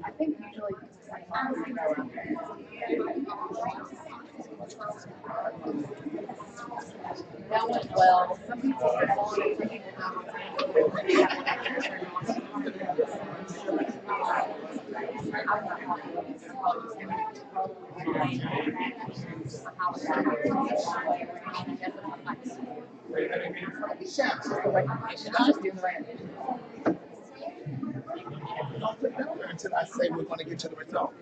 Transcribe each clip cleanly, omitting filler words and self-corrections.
I think usually that went well. Some people are on it, some people until I say we're going to get to the result.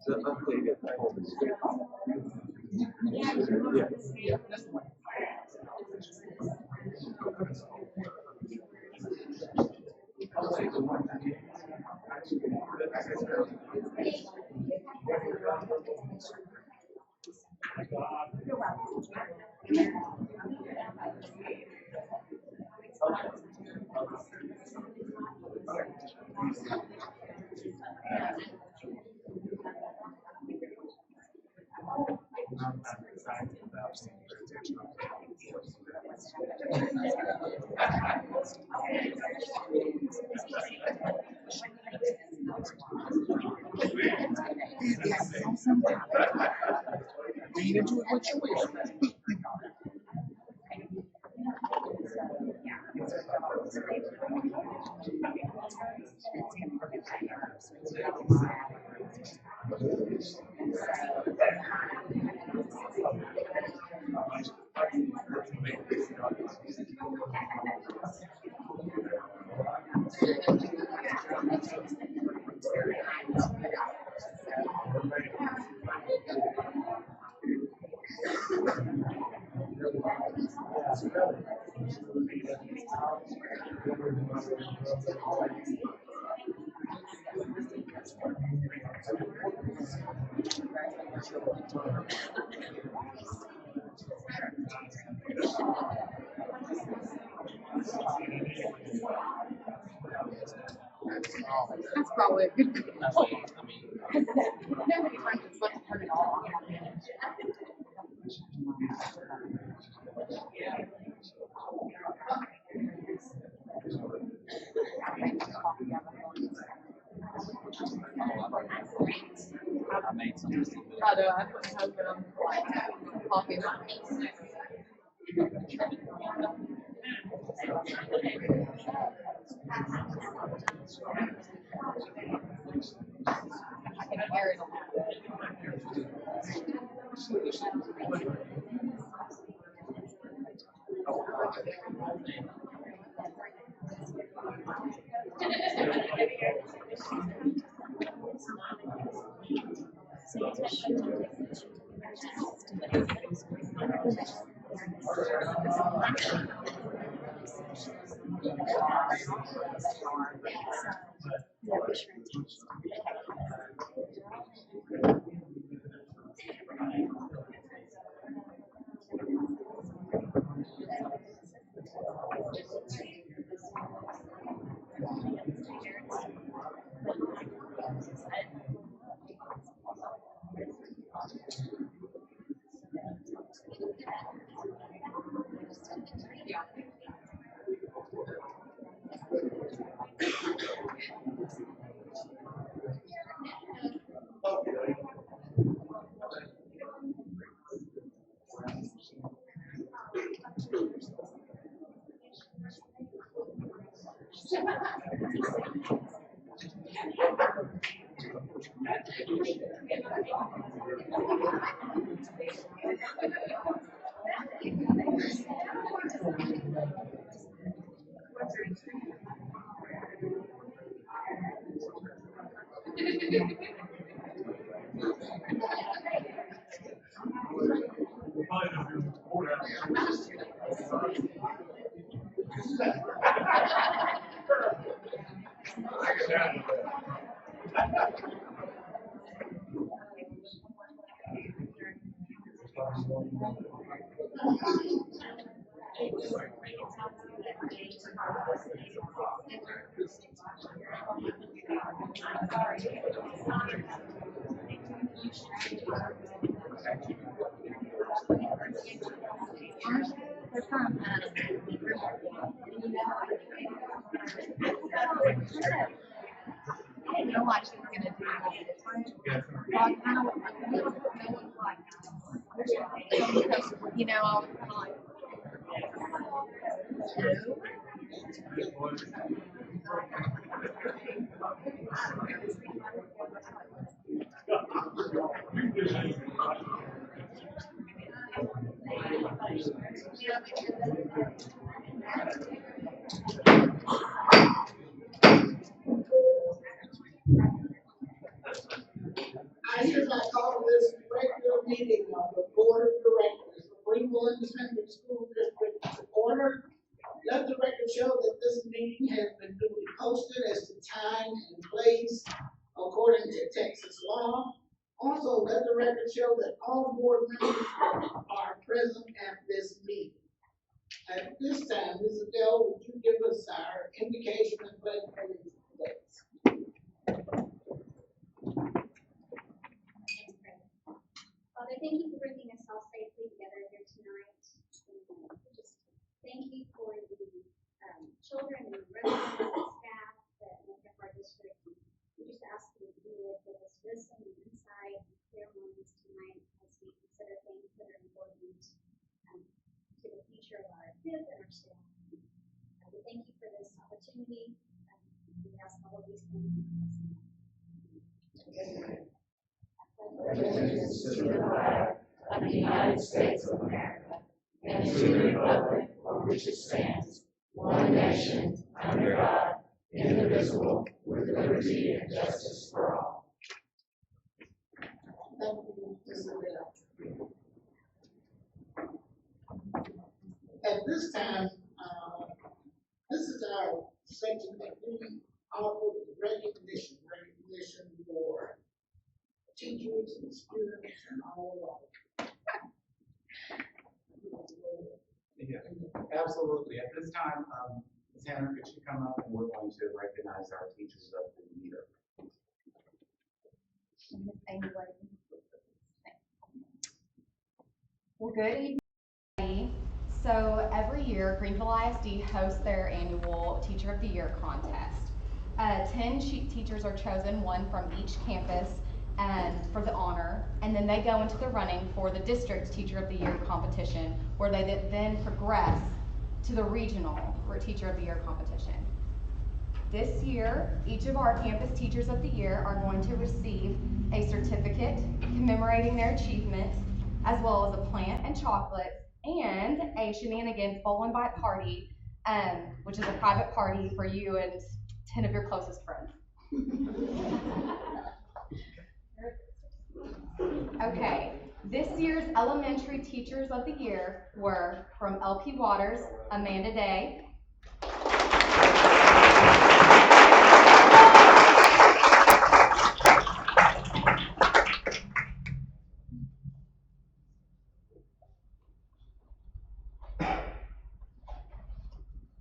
The updated performance. Yeah. Lean into it what you wish. That's probably a good call. Nobody runs as much turn it off. I made some. I know, I put my husband on coffee. I can hear it. I didn't know what she was gonna do different. Well, I kind of no one's like, because, you know, I was kind of like, no. I hereby call this regular meeting of the Board of Directors of Greenville Independent School District to order. Let the record show that this meeting has been duly posted as to time and place according to Texas law. Also, let the record show that all board members are present at this meeting. At this time, Ms. Adele, would you give us our indication and pledge allegiance, please? Father, thank you for bringing us all safely together here tonight. And just thank you for the children and residents and staff that make up our district. We just ask you to be with us wisdom and insight and clear minds tonight as we consider things that are important to the future of our kids and our staff. We thank you for this opportunity. We ask all of these things in Christ's name. Allegiance to the flag of the United States of America and to the republic for which it stands, one nation, under God, indivisible, with liberty and justice for all. Thank you, Ms. Adele. At this time, this is our section that we offer recognition for teachers and students and all of Yeah, absolutely. At this time, Ms. Hannah, could you come up and we're going to recognize our teachers of the year. Well, good evening, everybody. So every year, Greenville ISD hosts their annual Teacher of the Year contest. 10 teachers are chosen, one from each campus, for the honor, and then they go into the running for the district Teacher of the Year competition, where they then progress to the regional for Teacher of the Year competition. This year, each of our campus Teachers of the Year are going to receive a certificate commemorating their achievement, as well as a plant and chocolates, and a shenanigans bowl and bite party, which is a private party for you and 10 of your closest friends. Okay, this year's elementary Teachers of the Year were from LP Waters, Amanda Day.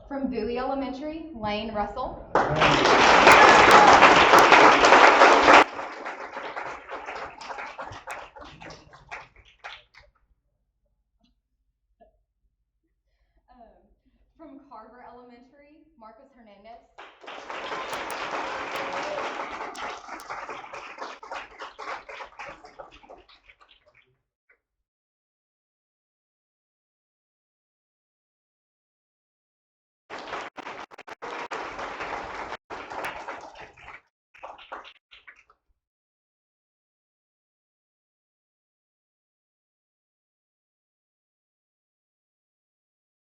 From Bowie Elementary, Lane Russell. From Carver Elementary, Marcos Hernandez.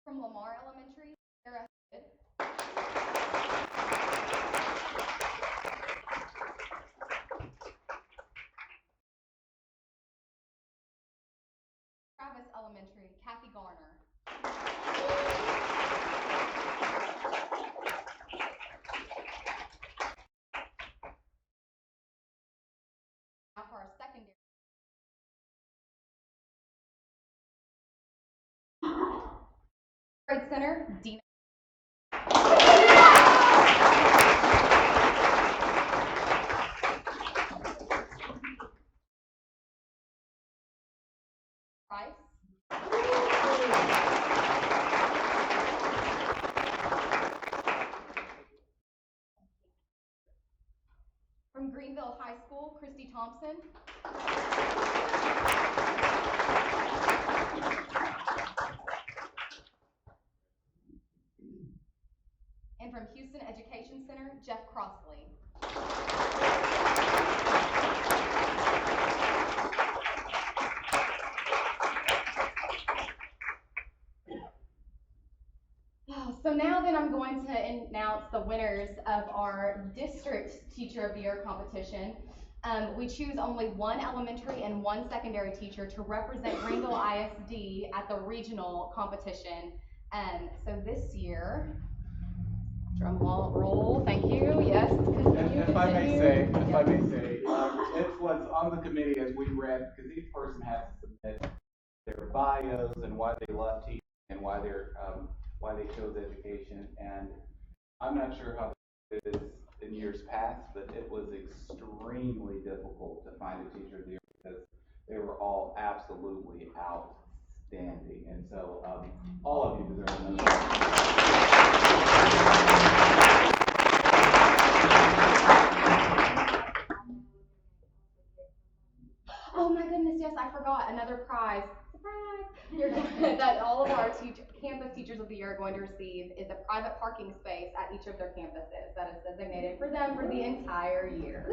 From Lamar Elementary, Sarah Hood. Travis Elementary, Kathy Garner. Now for our secondary. Grade Center, Dina. Price. From Greenville High School, Christy Thompson. And from Houston Education Center, Jeff Crossley. So now then I'm going to announce the winners of our District Teacher of the Year competition. We choose only one elementary and one secondary teacher to represent Greenville ISD at the regional competition. So this year, drum roll, thank you, yes. If I may say, it was on the committee as we read, because each person has to submit their bios and why they love teaching and why they chose education. And I'm not sure how it is in years past, but it was extremely difficult to find a teacher of the year because they were all absolutely outstanding. And so all of you deserve an Oh my goodness, yes, I forgot another prize. Surprise! That all of our campus teachers of the year are going to receive is a private parking space at each of their campuses that is designated for them for the entire year.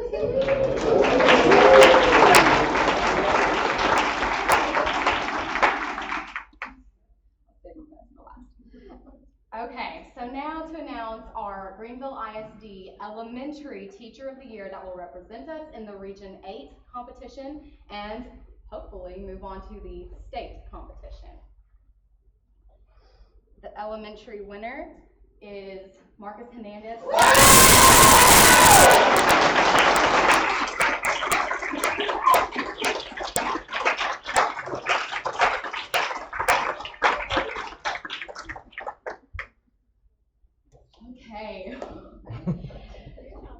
Okay, so now to announce our Greenville ISD Elementary Teacher of the Year that will represent us in the Region 8 competition and hopefully move on to the state competition. The elementary winner is Marcus Hernandez. Okay.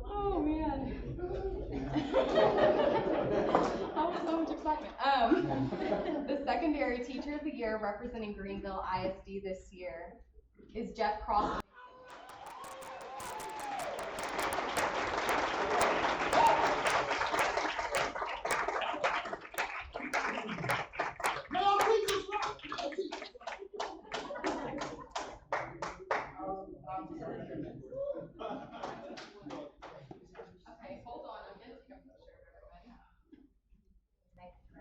Oh man. That was so much excitement. The secondary teacher of the year representing Greenville ISD this year is Jeff Cross. Okay, hold on. I'm going to take a picture of everybody.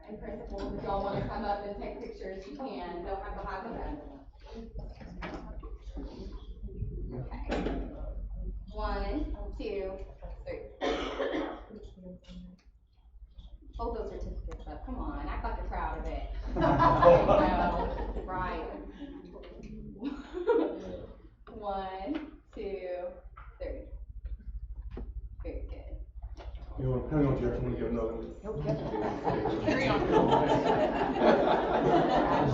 And principals, if y'all want to come up and take pictures, you can. They'll have behind the desk. Okay. 1, 2, 3. Hold those certificates up. Come on, act like you're proud of it. There you go. Right. 1, 2, 3. Very good. You want to hang on, Jeff? I want to get another one. Carry on.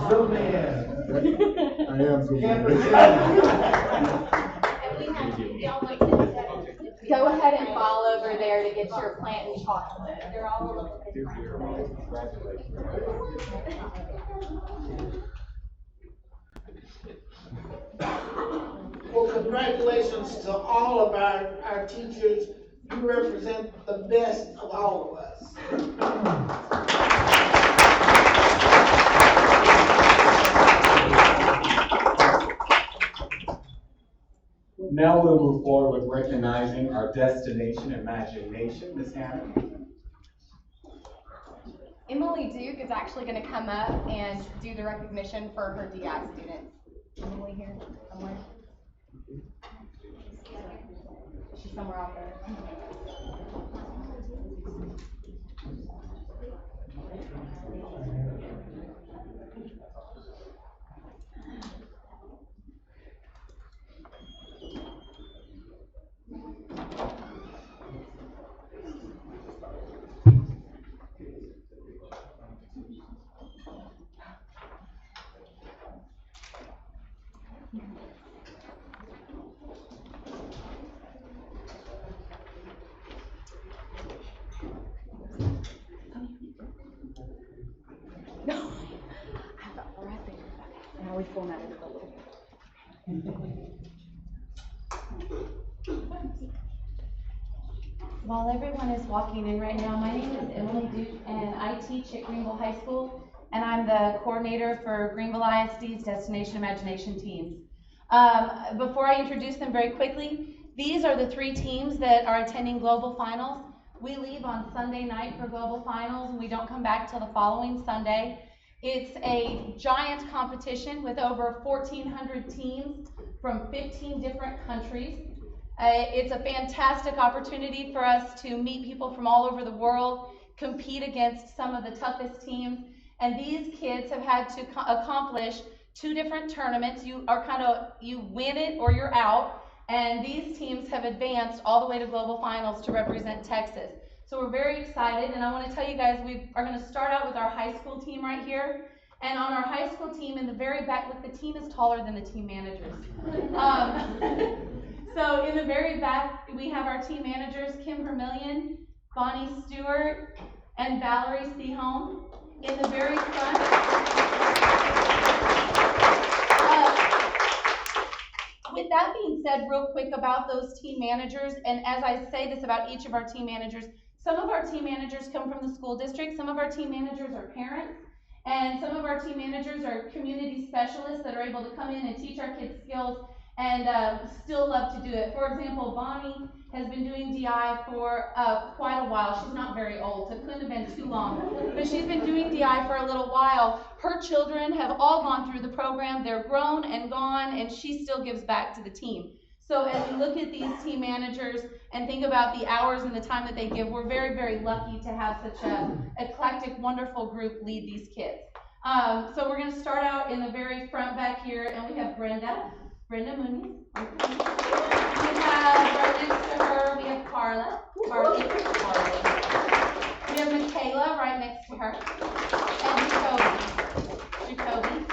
Zoom in. I am zooming Go ahead and fall over there to get your plant and chocolate. They're all a little bit Well, congratulations to all of our teachers. You represent the best of all of us. Now we'll move forward with recognizing our destination imagination. Ms. Hannah. Emily Duke is actually going to come up and do the recognition for her DI students. Emily here somewhere? She's somewhere out there. we formatted it a little bit. While everyone is walking in right now, my name is Emily Duke, and I teach at Greenville High School, and I'm the coordinator for Greenville ISD's Destination Imagination teams. Before I introduce them very quickly, these are the 3 teams that are attending Global Finals. We leave on Sunday night for Global Finals, and we don't come back till the following Sunday. It's a giant competition with over 1,400 teams from 15 different countries. It's a fantastic opportunity for us to meet people from all over the world, compete against some of the toughest teams, and these kids have had to accomplish 2 different tournaments. You win it or you're out, and these teams have advanced all the way to Global Finals to represent Texas. So we're very excited, and I want to tell you guys, we are going to start out with our high school team right here. And on our high school team in the very back, look, the team is taller than the team managers. So in the very back, we have our team managers, Kim Vermillion, Bonnie Stewart, and Valerie Sehome. In the very front, with that being said, real quick about those team managers, and as I say this about each of our team managers, some of our team managers come from the school district, some of our team managers are parents, and some of our team managers are community specialists that are able to come in and teach our kids skills and still love to do it. For example, Bonnie has been doing DI for quite a while. She's not very old, so it couldn't have been too long, but she's been doing DI for a little while. Her children have all gone through the program. They're grown and gone, and she still gives back to the team. So as we look at these team managers and think about the hours and the time that they give, we're very, very lucky to have such an eclectic, wonderful group lead these kids. So we're going to start out in the very front back here, and we have Brenda Muniz. We have right next to her, we have Carly. We have Michaela right next to her, and Jacoby.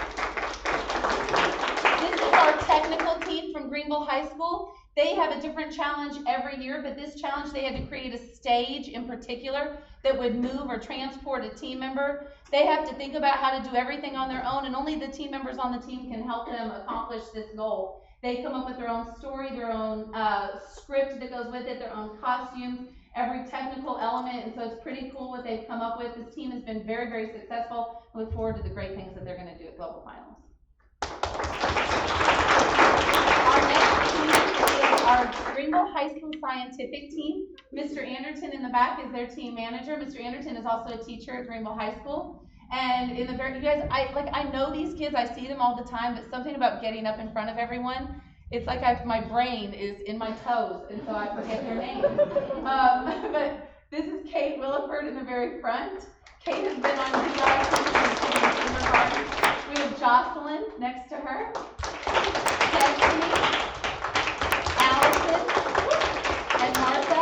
This is our technical team from Greenville High School. They have a different challenge every year, but this challenge, they had to create a stage in particular that would move or transport a team member. They have to think about how to do everything on their own, and only the team members on the team can help them accomplish this goal. They come up with their own story, their own script that goes with it, their own costumes, every technical element, and so it's pretty cool what they've come up with. This team has been very, very successful. I look forward to the great things that they're going to do at Global Finals. Our next team is our Greenville High School scientific team. Mr. Anderton in the back is their team manager. Mr. Anderton is also a teacher at Greenville High School. And in the very, you guys, I know these kids, I see them all the time, but something about getting up in front of everyone, it's like my brain is in my toes, and so I forget their names. But this is Kate Williford in the very front. Kate has been on DI since kindergarten. We have Jocelyn next to her. Destiny, Allison, and Martha.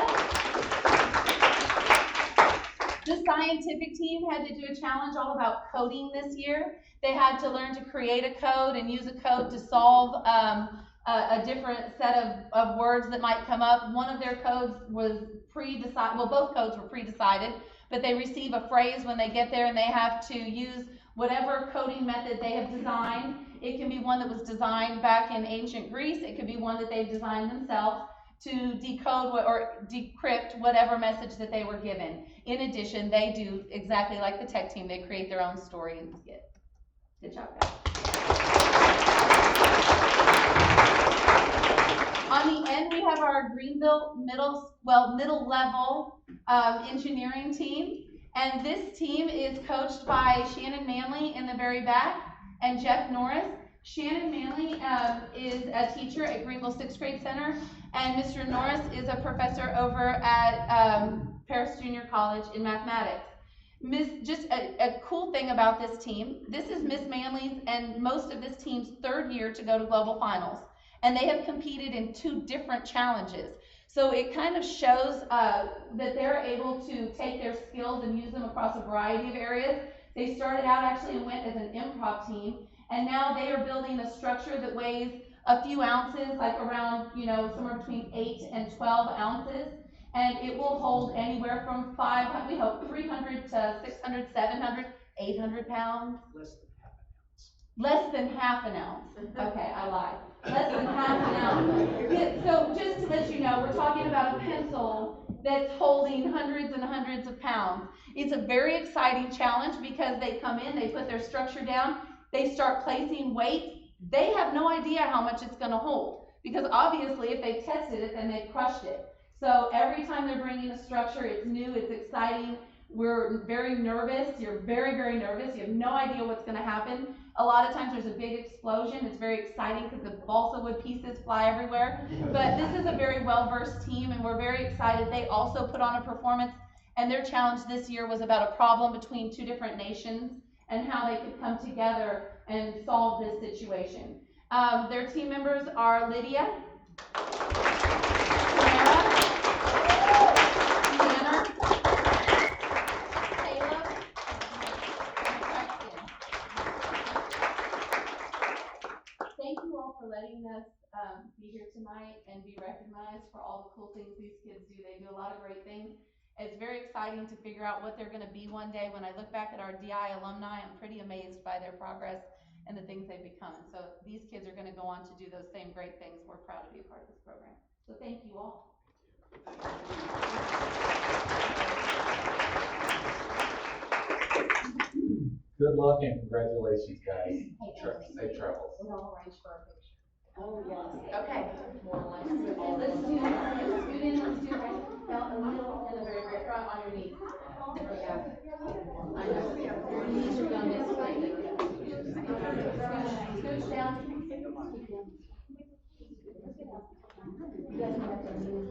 The scientific team had to do a challenge all about coding this year. They had to learn to create a code and use a code to solve a different set of words that might come up. One of their codes was pre-decided, well, both codes were pre-decided, but they receive a phrase when they get there and they have to use whatever coding method they have designed. It can be one that was designed back in ancient Greece. It could be one that they've designed themselves to decode or decrypt whatever message that they were given. In addition, they do exactly like the tech team. They create their own story and skit. Good job, guys. On the end, we have our Greenville middle level engineering team. And this team is coached by Shannon Manley in the very back and Jeff Norris. Shannon Manley is a teacher at Greenville 6th Grade Center, and Mr. Norris is a professor over at Paris Junior College in mathematics. Just a cool thing about this team, this is Miss Manley's and most of this team's 3rd year to go to Global Finals, and they have competed in 2 different challenges. So it kind of shows that they're able to take their skills and use them across a variety of areas. They started out actually and went as an improv team, and now they are building a structure that weighs a few ounces, like around, somewhere between 8 and 12 ounces. And it will hold anywhere from 300 to 600, 700, 800 pounds. Less than half an ounce. Less than half an ounce. Okay, I lied. Less than half an ounce. So just to let you know, we're talking about a pencil that's holding hundreds and hundreds of pounds. It's a very exciting challenge because they come in, they put their structure down, they start placing weights. They have no idea how much it's going to hold because obviously if they tested it, then they've crushed it. So every time they're bringing a structure, it's new, it's exciting. We're very nervous. You're very, very nervous. You have no idea what's going to happen. A lot of times there's a big explosion. It's very exciting because the balsa wood pieces fly everywhere. But this is a very well-versed team, and we're very excited. They also put on a performance, and their challenge this year was about a problem between two different nations and how they could come together and solve this situation. Their team members are Lydia, Tamara, Tanner, Caleb, and Preston. Thank you all for letting us be here tonight and be recognized for all the cool things these kids do. They do a lot of great things. It's very exciting to figure out what they're going to be one day. When I look back at our DI alumni, I'm pretty amazed by their progress and the things they've become. And so these kids are going to go on to do those same great things. We're proud to be a part of this program. So thank you all. Good luck and congratulations, guys. Safe travels. We all arrange for a picture. Oh, yes. Okay. Let's do it. Let's do it. Felt a little in the very, very front on your knees. There we go. I know. Your knees are done this way. Scooch down. You guys can have their knees.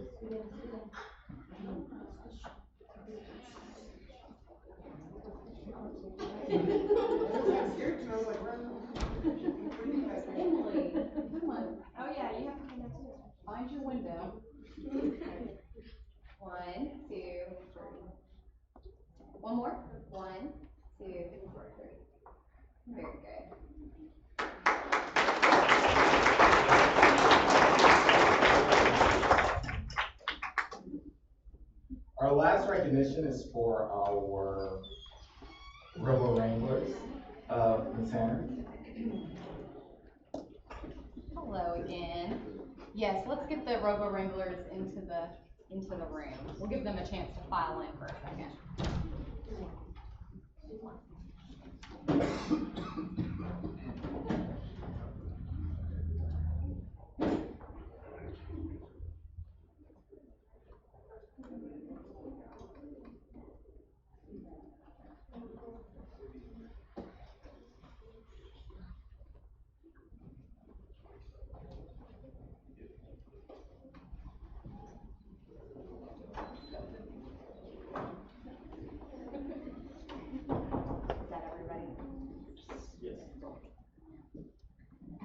Emily, come on. Oh yeah, you have to do that too. Find your window. 1, 2, 3. One more. 1, 2, 3. Very good. Our last recognition is for our Robo Wranglers. Ms. Hanner. Hello again. Yes, let's get the Robo Wranglers into the room. We'll give them a chance to file in for a second.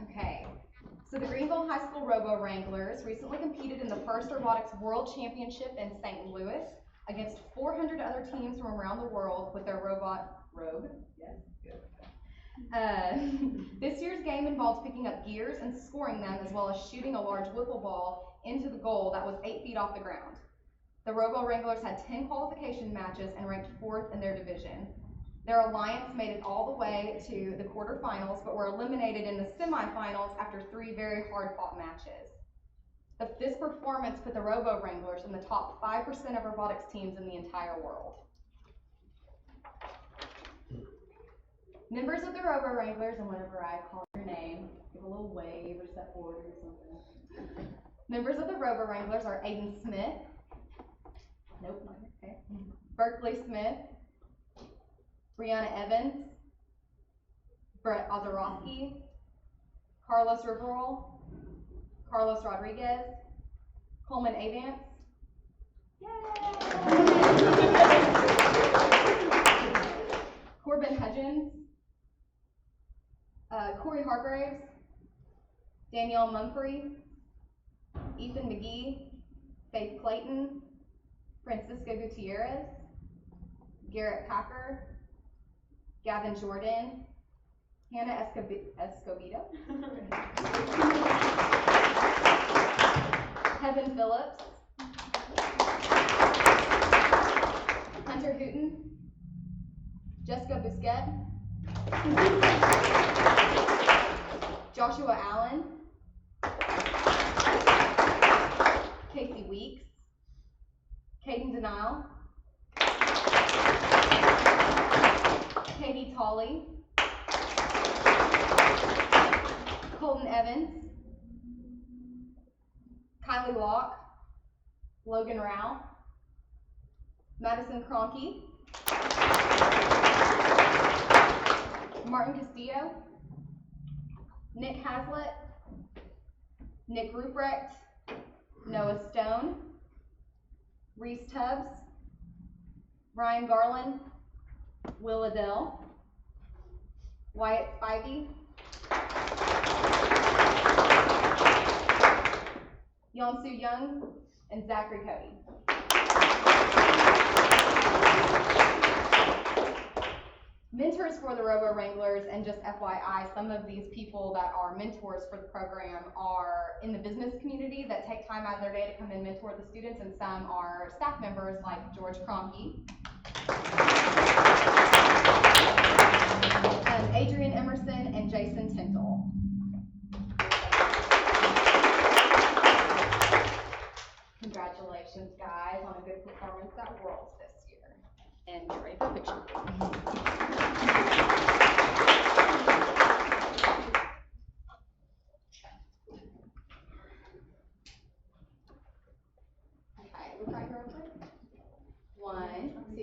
Okay, so the Greenville High School Robo Wranglers recently competed in the first Robotics World Championship in St. Louis against 400 other teams from around the world with their robot Rogue. This year's game involves picking up gears and scoring them, as well as shooting a large wiffle ball into the goal that was 8 feet off the ground. The Robo Wranglers had 10 qualification matches and ranked 4th in their division. Their alliance made it all the way to the quarterfinals, but were eliminated in the semifinals after 3 very hard-fought matches. This performance put the Robo Wranglers in the top 5% of robotics teams in the entire world. Members of the Robo Wranglers, and whenever I call your name, give a little wave or step forward or something. Members of the Robo Wranglers are Aiden Smith. Nope, not okay. Berkeley Smith. Brianna Evans, Brett Ozorowski, Carlos Riverol, Carlos Rodriguez, Coleman Avance, Corbin Hudgens, Corey Hargraves, Danielle Mumphrey, Ethan McGee, Faith Clayton, Francisco Gutierrez, Garrett Packer, Gavin Jordan, Hannah Escobedo, Kevin Phillips, Hunter Hooten, Jessica Busquet, Joshua Allen, Casey Weeks, Caden Denial, Katie Tolley, Colton Evans, Kylie Locke, Logan Rao, Madison Cronky, Martin Castillo, Nick Haslett, Nick Ruprecht, Noah Stone, Reese Tubbs, Ryan Garland, Will Adele, Wyatt Spivey, Yonsu Young, and Zachary Cody. Mentors for the Robo Wranglers, and just FYI, some of these people that are mentors for the program are in the business community that take time out of their day to come and mentor the students, and some are staff members like George Cronky, Adrian Emerson, and Jason Tintle. Congratulations, guys, on a good performance at Worlds this year. And get ready for a picture. Okay, look right here real quick. 1, 2, 3.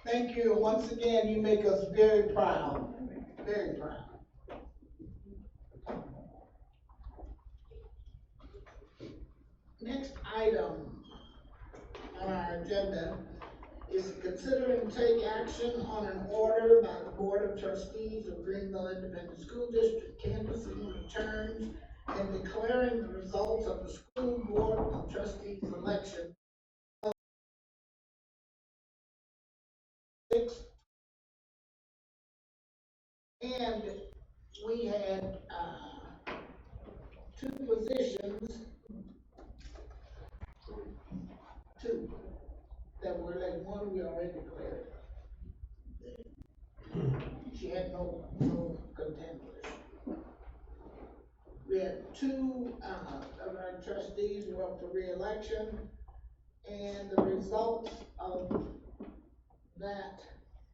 Thank you. Once again, you make us very proud, very proud. Next item on our agenda is to consider and take action on an order by the Board of Trustees of Greenville Independent School District canvassing returns and declaring the results of the School Board of Trustees election. And we had two positions, two that were like, one we already declared. She had no contenders. We had two of our trustees who were up for re-election, and the results of that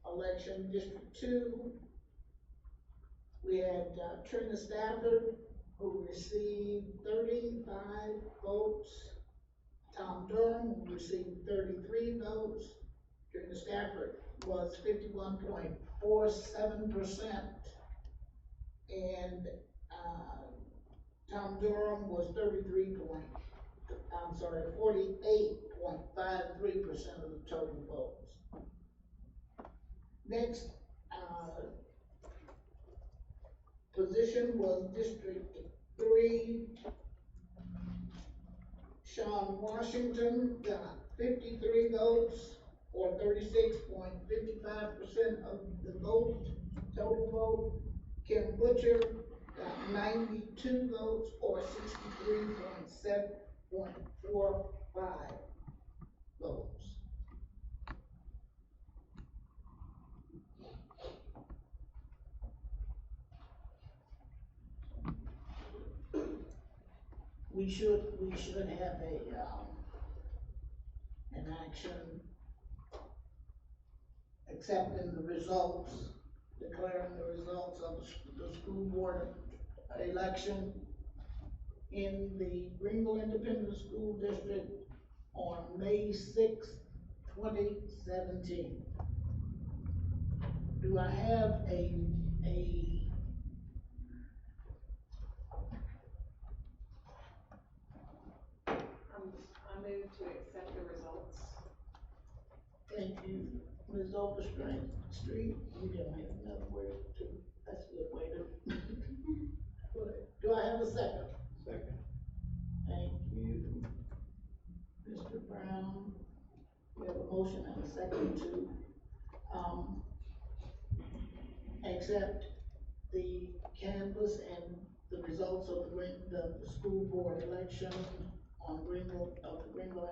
election, District 2, we had Trina Stafford, who received 35 votes. Tom Durham, who received 33 votes. Trina Stafford was 51.47%, and Tom Durham was 48.53% of the total votes. Next position was District 3. Sean Washington got 53 votes, or 36.55% of the vote, total vote. Kim Butcher got 92 votes, or 63.45 votes. We should have an action accepting the results, declaring the results of the school board election in the Greenville Independent School District on May 6, 2017. Do I have I move to accept the results. Thank you, Ms. Overstreet. We don't have another word to, that's a good way to. Do I have a second? Second. Thank you, Mr. Brown. We have a motion and a second to accept the canvas and the results of the school board election of the Greenville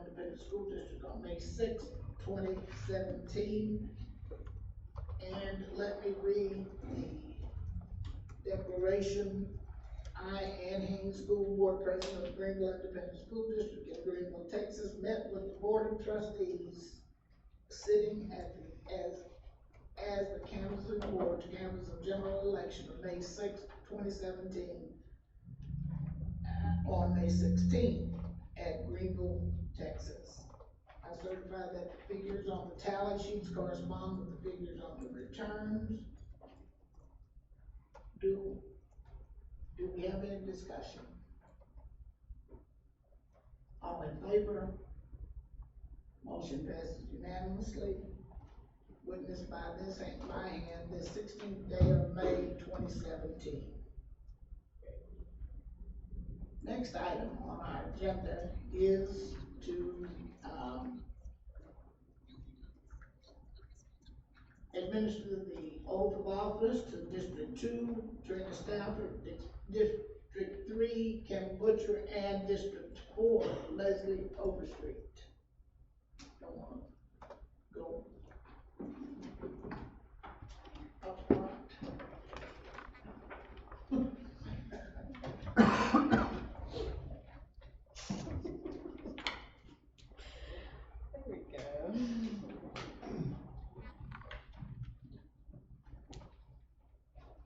Independent School District on May 6, 2017. And let me read the declaration. I, Ann Haynes, School Board President of Greenville Independent School District in Greenville, Texas, met with the Board of Trustees sitting as the canvassing board to canvass the general election of May 6, 2017, on May 16 at Greenville, Texas. I certify that the figures on the tally sheets correspond with the figures on the returns. Do we have any discussion? All in favor? Motion passes unanimously. Witnessed by my hand, this 16th day of May 2017. Next item on our agenda is to administer the oath of office to District 2, Trina Stafford, District 3, Kim Butcher, and District 4, Leslie Overstreet. Don't want to go up front.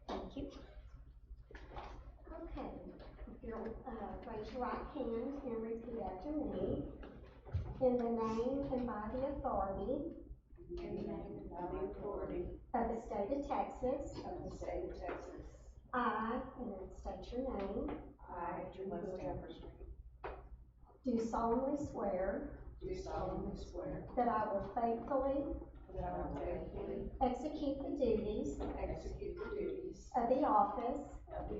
Thank you. Okay, if you'll raise your right hand and repeat after me. In the name and by the authority of the state of Texas, I, and then state your name, do solemnly swear that I will faithfully execute the duties of the office of the state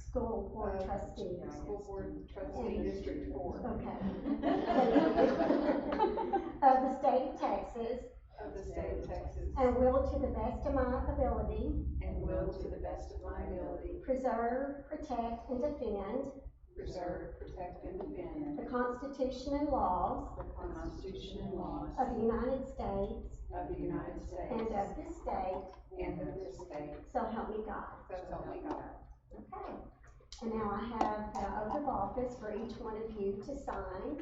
school board trustee. District 4. Okay. Of the state of Texas. And will to the best of my ability. Preserve, protect, and defend. The Constitution and laws. Of the United States. And of this state. So help me God. Okay. And now I have the oath of office for each one of you to sign.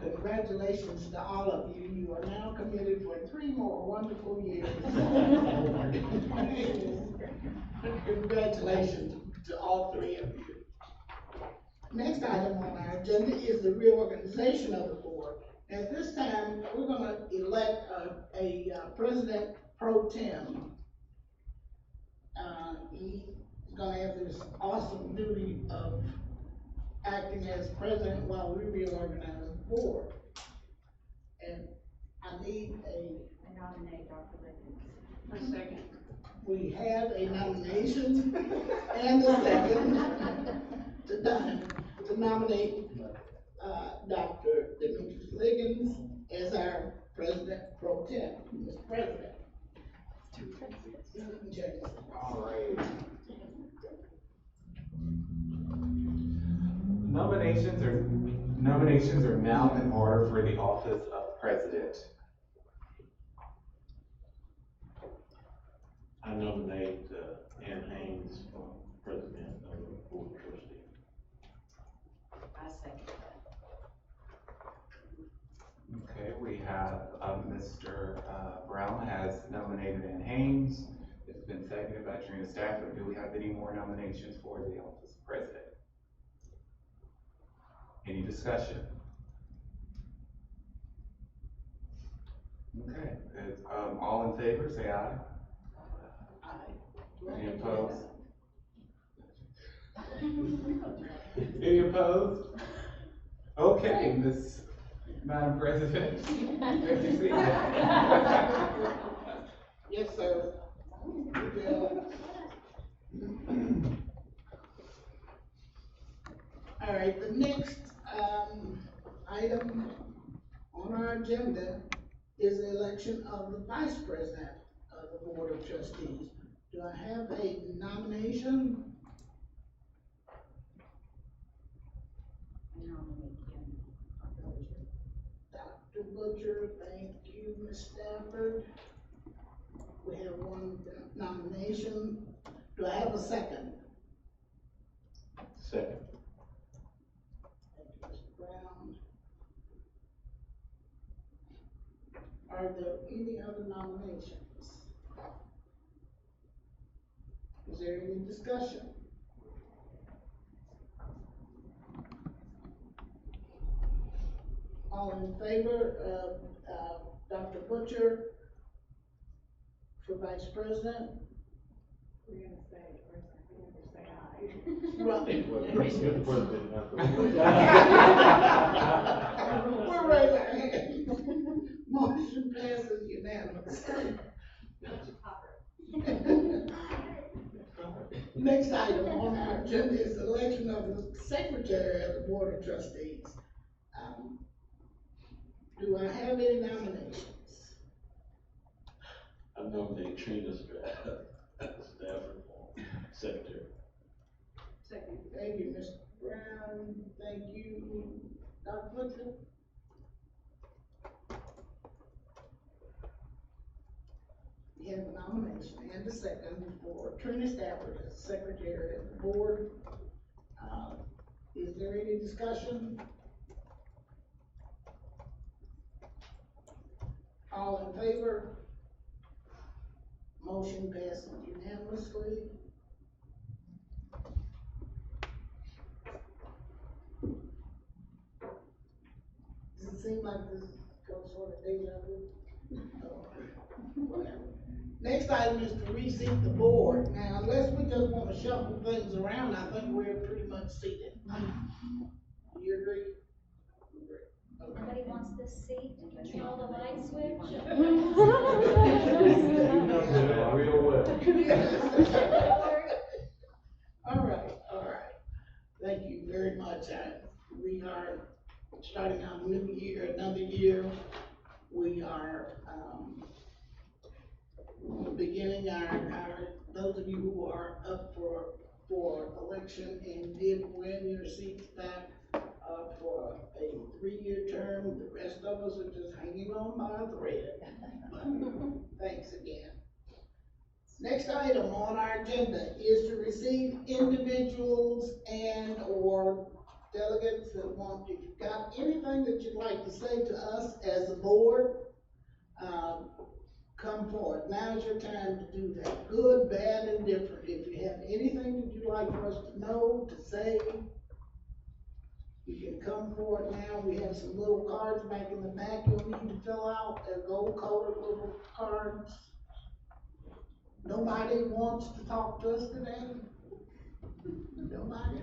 Congratulations to all of you. You are now committed for 3 more wonderful years. Congratulations to all 3 of you. Next item on our agenda is the reorganization of the board. At this time, we're going to elect a president pro tem. He's going to have this awesome duty of acting as president while we reorganize the board. And I need I nominate Dr. Liggins. A second. we have a nomination and a second to nominate Dr. Demetrius Liggins as our president pro tem. Mr. President. All right. Nominations are now in order for the office of president. I nominate Ann Haynes for president of the board of trustees. I second that. Okay, we have Ms. Mr. Brown has nominated Ann Haynes. It's been seconded by Trina Stafford. Do we have any more nominations for the office of president? Any discussion? Okay, all in favor, say aye. Any opposed? Any opposed? Okay, Madam President. Good to see you. Yes, sir. All right, the next, item on our agenda is the election of the vice president of the Board of Trustees. Do I have a nomination? Dr. Butcher, thank you, Ms. Stafford. We have one nomination. Do I have a second? Second. Thank you, Mr. Brown. Are there any other nominations? Is there any discussion? All in favor of, Dr. Butcher for vice president? We're gonna say aye. Right. Well, you're the president, not the. We're right there. Motion passes unanimously. Next item on our agenda is the election of the secretary of the Board of Trustees. Do I have any nominations? I nominate Trina Stafford for secretary. Second. Thank you, Mr. Brown. Thank you, Dr. Butcher. We have a nomination and a second for Trina Stafford as secretary of the board. Is there any discussion? All in favor? Motion passes unanimously. Does it seem like this goes sort of deja vu? Whatever. Next item is to reseat the board. Now, unless we just want to shuffle things around, I think we're pretty much seated. Do you agree? Okay. Somebody wants this seat to control the light switch? You know that real well. All right. Thank you very much. We are starting out a new year, another year. We are, beginning those of you who are up for election and did win your seats back, for a 3-year term. The rest of us are just hanging on by a thread. But thanks again. Next item on our agenda is to receive individuals and or delegates that want, if you've got anything that you'd like to say to us as a board, come forward. Now's your time to do that. Good, bad, and different. If you have anything that you'd like for us to know, to say, you can come forward now. We have some little cards back in the back you'll need to fill out. They're gold-colored little cards. Nobody wants to talk to us today? Nobody?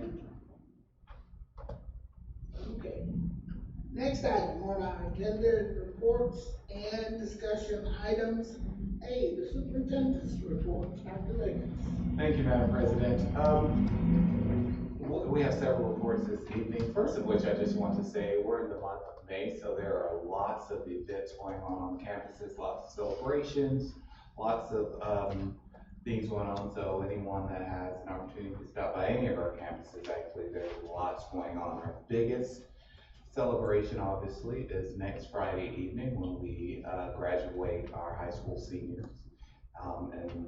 Okay. Next item on our agenda is reports and discussion items. A, the superintendent's report. Dr. Liggins. Thank you, Madam President. We have several reports this evening. First of which I just want to say we're in the month of May, so there are lots of events going on campuses, lots of celebrations, lots of things going on. So anyone that has an opportunity to stop by any of our campuses, actually, there's lots going on. Our biggest celebration, obviously, is next Friday evening when we graduate our high school seniors and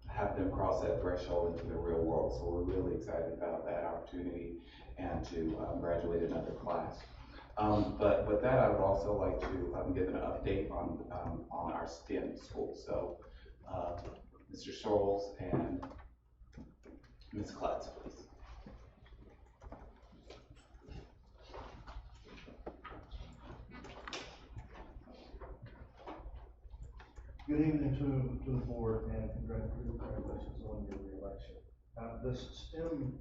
have them cross that threshold into the real world. So we're really excited about that opportunity and to graduate another class. But with that, I would also like to give an update on our STEM school. So, Mr. Scholes and Ms. Klutz, please. Good evening to the board and congratulations on your reelection. This STEM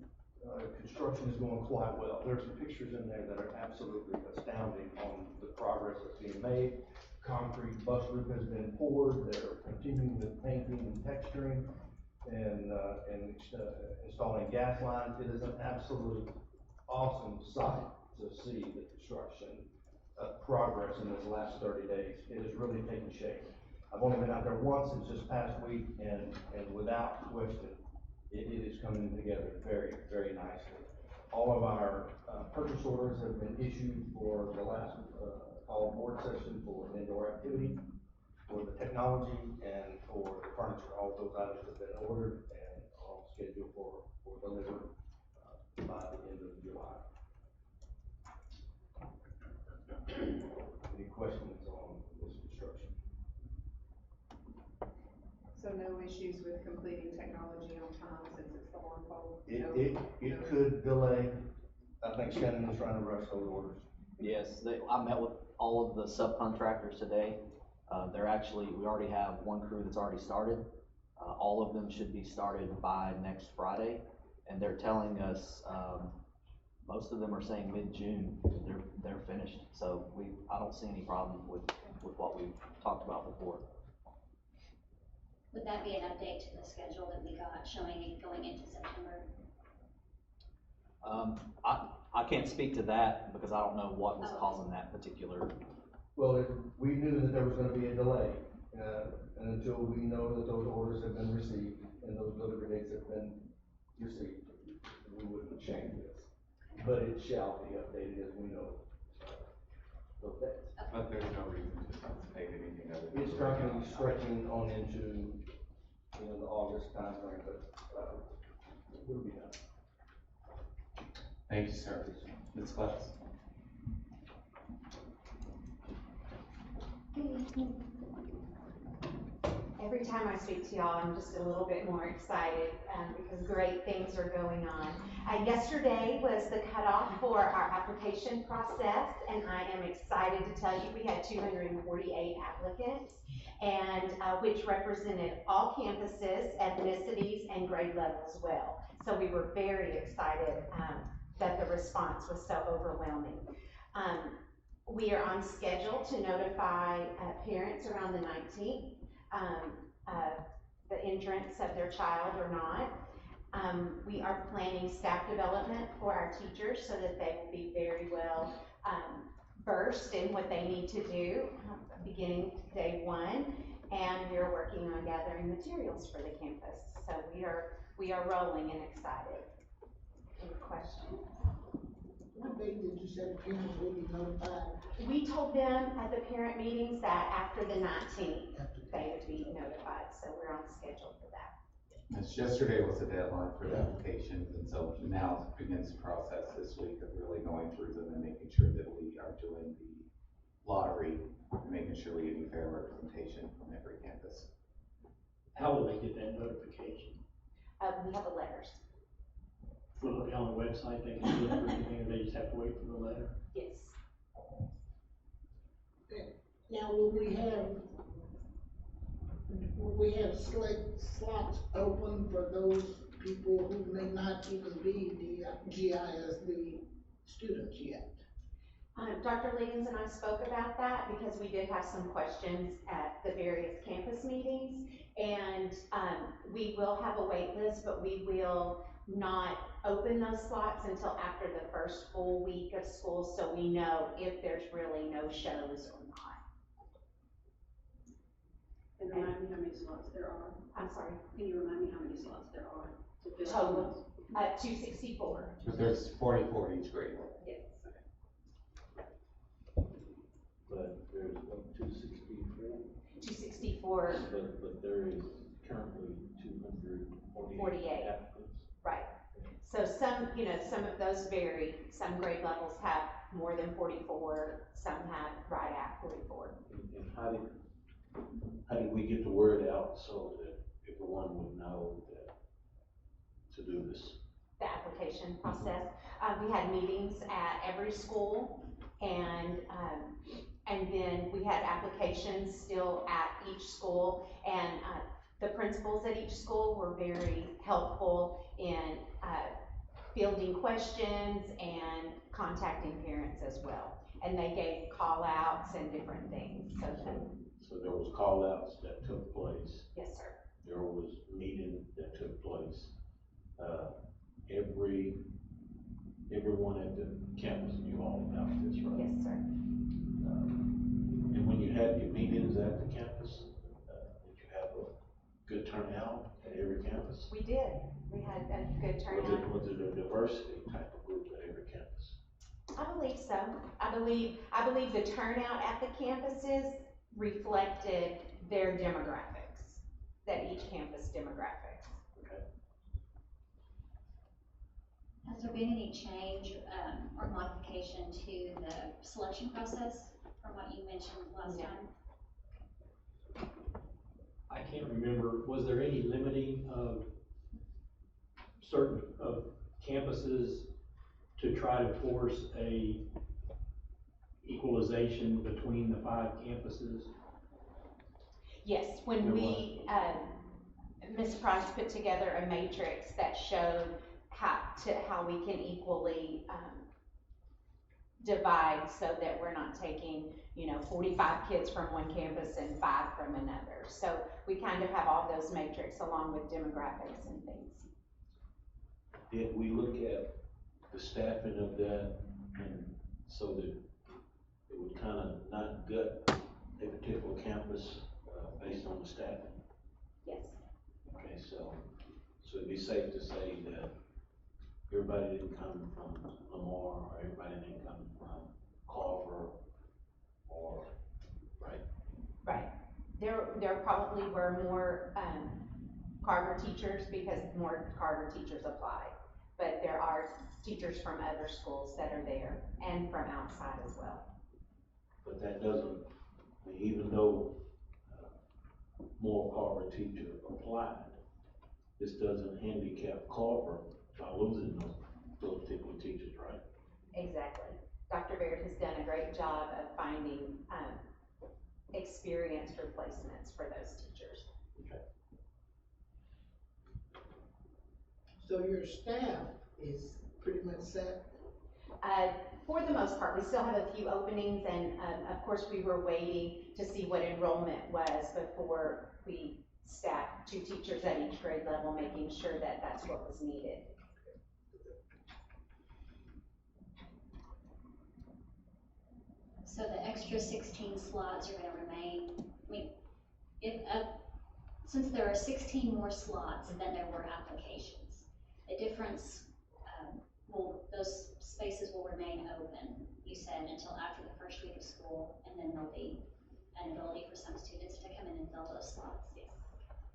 construction is going quite well. There's some pictures in there that are absolutely astounding on the progress that's being made. Concrete bus roof has been poured. They're continuing with painting and texturing and installing gas lines. It is an absolute awesome sight to see the construction progress in this last 30 days. It is really taking shape. I've only been out there once, it's just past week, and without question, it is coming together very, very nicely. All of our purchase orders have been issued for the last call board session for indoor activity, for the technology, and for the furniture. All those items have been ordered and are on schedule for delivery by the end of July. Any questions on this construction? So no issues with completing technology on time since it's the long pole? It could delay. I think Shannon is trying to rush those orders. Yes, I met with all of the subcontractors today. We already have one crew that's already started. All of them should be started by next Friday, and they're telling us, most of them are saying mid-June, they're finished. So I don't see any problem with what we've talked about before. Would that be an update to the schedule that we got showing it going into September? I can't speak to that because I don't know what was causing that particular. Well, we knew that there was gonna be a delay, and until we know that those orders have been received and those delivery dates have been received, we wouldn't change this. But it shall be updated as we know those dates. But there's no reason to anticipate anything other than. It's currently stretching on into, the August timeframe, but, it'll be done. Thank you, sir. Ms. Klutz. Every time I speak to y'all, I'm just a little bit more excited because great things are going on. Yesterday was the cutoff for our application process, and I am excited to tell you we had 248 applicants, and which represented all campuses, ethnicities, and grade levels well. So we were very excited that the response was so overwhelming. We are on schedule to notify parents around the 19th. The entrance of their child or not. We are planning staff development for our teachers so that they will be very well versed in what they need to do beginning day one. And we are working on gathering materials for the campus. So we are rolling and excited. Any questions? What date did you say the parents will be notified? We told them at the parent meetings that after the 19th, they would be notified, so we're on schedule for that. Yes, yesterday was the deadline for the applications, and so now begins the process this week of really going through them and making sure that we are doing the lottery, making sure we're getting fair representation from every campus. How will they get that notification? We have a letters. Will it be on the website, they can do it or anything, or they just have to wait for the letter? Yes. Now, will we have slots open for those people who may not even be the GISD students yet? Dr. Liggins and I spoke about that because we did have some questions at the various campus meetings, and we will have a wait list, but we will not open those slots until after the first full week of school, so we know if there's really no shows or not. And remind me how many slots there are. I'm sorry. Can you remind me how many slots there are to fill Total, 264. But there's 44 each grade level. Yes. But there's 264. 264. But there is currently 248 applicants. Right. So some of those vary. Some grade levels have more than 44, some had right at 44. And how did we get the word out so that everyone would know that to do this? The application process. We had meetings at every school, and then we had applications still at each school, and the principals at each school were very helpful in fielding questions and contacting parents as well. And they gave call outs and different things. So there was call outs that took place. Yes, sir. There was meetings that took place. Everyone at the campus knew all about this, right? Yes, sir. And when you had your meetings at the campus, did you have a good turnout at every campus? We did. We had a good turnout. Was it a diversity type of group at every campus? I believe so. I believe the turnout at the campuses reflected their demographics, that each campus demographics. Okay. Has there been any change or modification to the selection process from what you mentioned last time? I can't remember, was there any limiting of certain of campuses to try to force a equalization between the 5 campuses? Yes, when Ms. Price put together a matrix that showed how we can equally divide so that we're not taking, 45 kids from one campus and 5 from another. So we kind of have all those matrix along with demographics and things. Did we look at the staffing of that, and so that it would kind of not gut a particular campus based on the staffing? Yes. Okay, so it'd be safe to say that everybody didn't come from Lamar, or everybody didn't come from Carver, or, right? Right. There probably were more Carver teachers because more Carver teachers applied. But there are teachers from other schools that are there and from outside as well. But that doesn't, even though more Carver teachers applied, this doesn't handicap Carver by losing those particular teachers, right? Exactly. Dr. Baird has done a great job of finding experienced replacements for those teachers. Okay. So your staff is pretty much set? For the most part, we still have a few openings, and of course we were waiting to see what enrollment was before we staffed 2 teachers at each grade level, making sure that that's what was needed. So the extra 16 slots are going to remain. I mean, since there are 16 more slots than there were applications, the difference those spaces will remain open. You said until after the first week of school, and then there'll be an ability for some students to come in and fill those slots. Yes.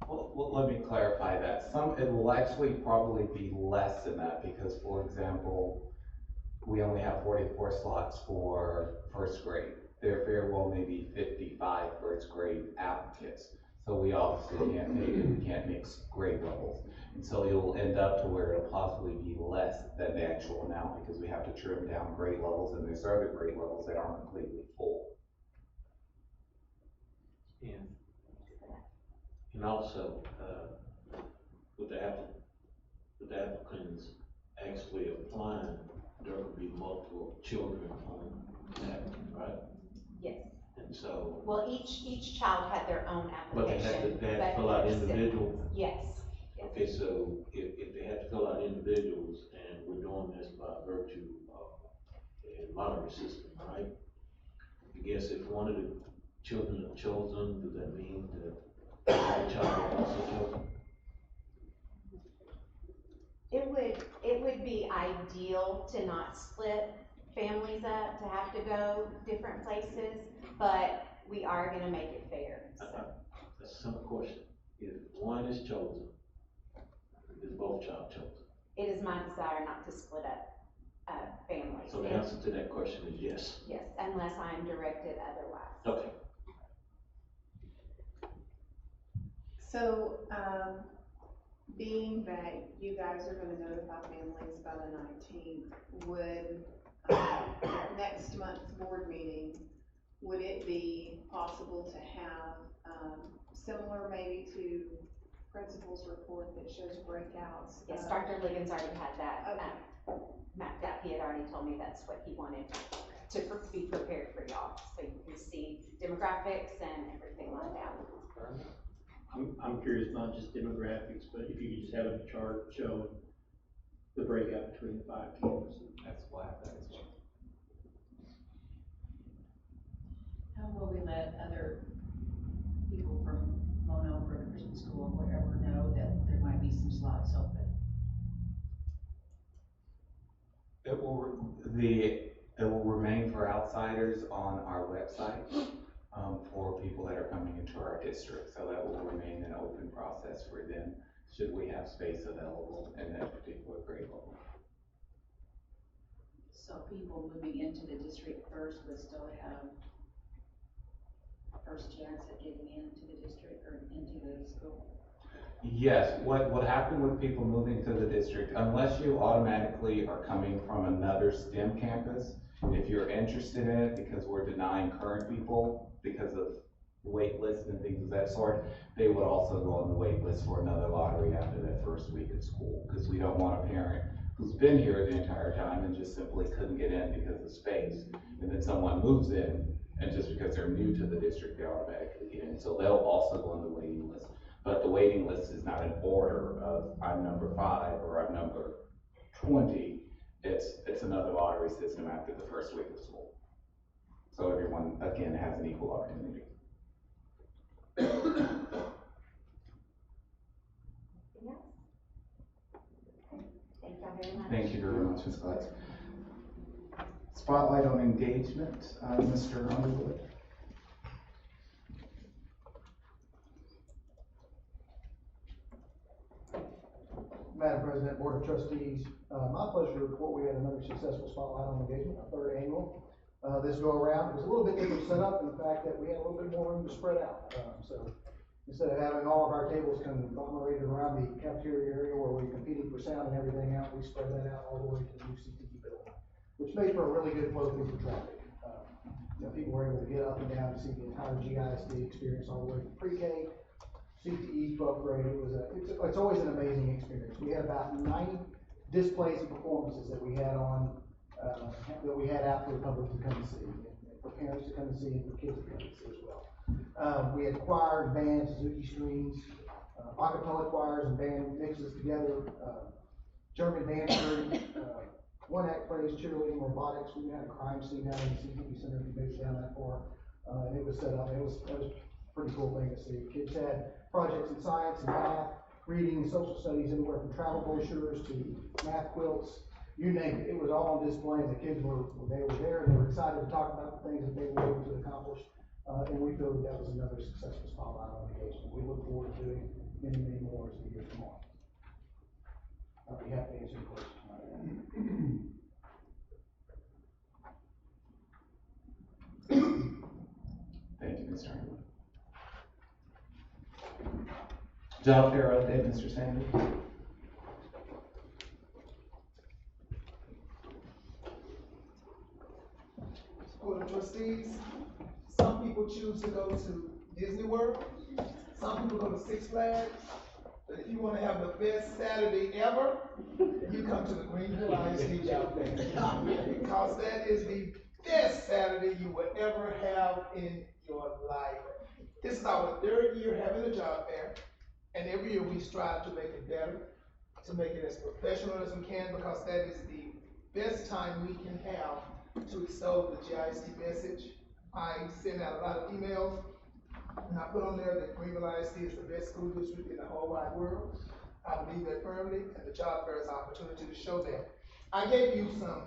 Well, let me clarify that. It will actually probably be less than that because, for example, we only have 44 slots for first grade. There very well may be 55 first grade applicants. So we obviously can't mix grade levels. And so you'll end up to where it'll possibly be less than the actual amount because we have to trim down grade levels, and there's other grade levels that aren't completely full. And also, with the applicants actually applying, there could be multiple children on the applicant, right? Yes. And so. Well, each child had their own application. But they had to fill out individual? Yes. Okay, so if they had to fill out individuals, and we're doing this by virtue of a lottery system, right? I guess if one of the children are chosen, does that mean that the child is also chosen? It would be ideal to not split families up, to have to go different places, but we are gonna make it fair, so. That's a simple question. If one is chosen, is both child chosen? It is my desire not to split up families. So the answer to that question is yes. Yes, unless I'm directed otherwise. Okay. So, being that you guys are gonna notify families by the 19th, would, next month's board meeting, would it be possible to have, similar maybe to principal's report that shows breakouts? Yes, Dr. Liggins already had that, Okay. mapped out. He had already told me that's what he wanted to be prepared for y'all, so you can see demographics and everything lined out. I'm curious, not just demographics, but if you could just have a chart showing the breakout between the 5 campuses. That's why that is. How will we let other people from Mona or the Christian school or wherever know that there might be some slots open? It will remain for outsiders on our website, for people that are coming into our district. So that will remain an open process for them, should we have space available in that particular grade level. So people moving into the district first would still have first chance at getting into the district or into the school? Yes, what happened with people moving to the district, unless you automatically are coming from another STEM campus, if you're interested in it, because we're denying current people because of wait lists and things of that sort, they would also go on the wait list for another lottery after that first week of school, because we don't want a parent who's been here the entire time and just simply couldn't get in because of space, and then someone moves in, and just because they're new to the district, they automatically get in. So they'll also go on the waiting list. But the waiting list is not an order of I'm number 5 or I'm number 20. It's another lottery system after the first week of school. So everyone, again, has an equal opportunity. Yes. Thank y'all very much. Thank you very much, Ms. Glatz. Spotlight on engagement, Mr. Underwood. Madam President, Board of Trustees, my pleasure to report we had another successful spotlight on engagement, our 3rd annual. This go around, it was a little bit different setup in the fact that we had a little bit more room to spread out. So instead of having all of our tables conglomerated around the cafeteria area where we're competing for sound and everything else, we spread that out all the way to the new CTE building, which made for a really good flow through for traffic. People were able to get up and down to see the entire GISD experience all the way from pre-K, CTE, 12th grade. It's always an amazing experience. We had about 90 displays and performances that we had on, that we had out for the public to come and see, and for parents to come and see, and for kids to come and see as well. We had choir, band, Suzuki strings, acapella choirs and band mixes together, German dance crew, one-act plays, cheerleading, robotics. We had a crime scene down in the CTE Center, if you made it down that far, and it was set up. It was a pretty cool thing to see. Kids had projects in science and math, reading, and social studies, anywhere from travel brochures to math quilts, you name it. It was all on display, and the kids were there, and they were excited to talk about the things that they were able to accomplish. And we feel that was another successful spotlight on engagement. We look forward to doing many, many more as the years come on. I'll be happy to answer your questions. Thank you, Mr. Underwood. Job fair update, Mr. Sanders. Board of Trustees, some people choose to go to Disney World, some people go to Six Flags, but if you wanna have the best Saturday ever, you come to the Greenville ISD Job Fair. Because that is the best Saturday you will ever have in your life. This is our 3rd year having a job fair, and every year we strive to make it better, to make it as professional as we can, because that is the best time we can have to extol the GISD message. I send out a lot of emails, and I put on there that Greenville ISD is the best school district in the whole wide world. I believe that firmly, and the job fair is an opportunity to show that. I gave you some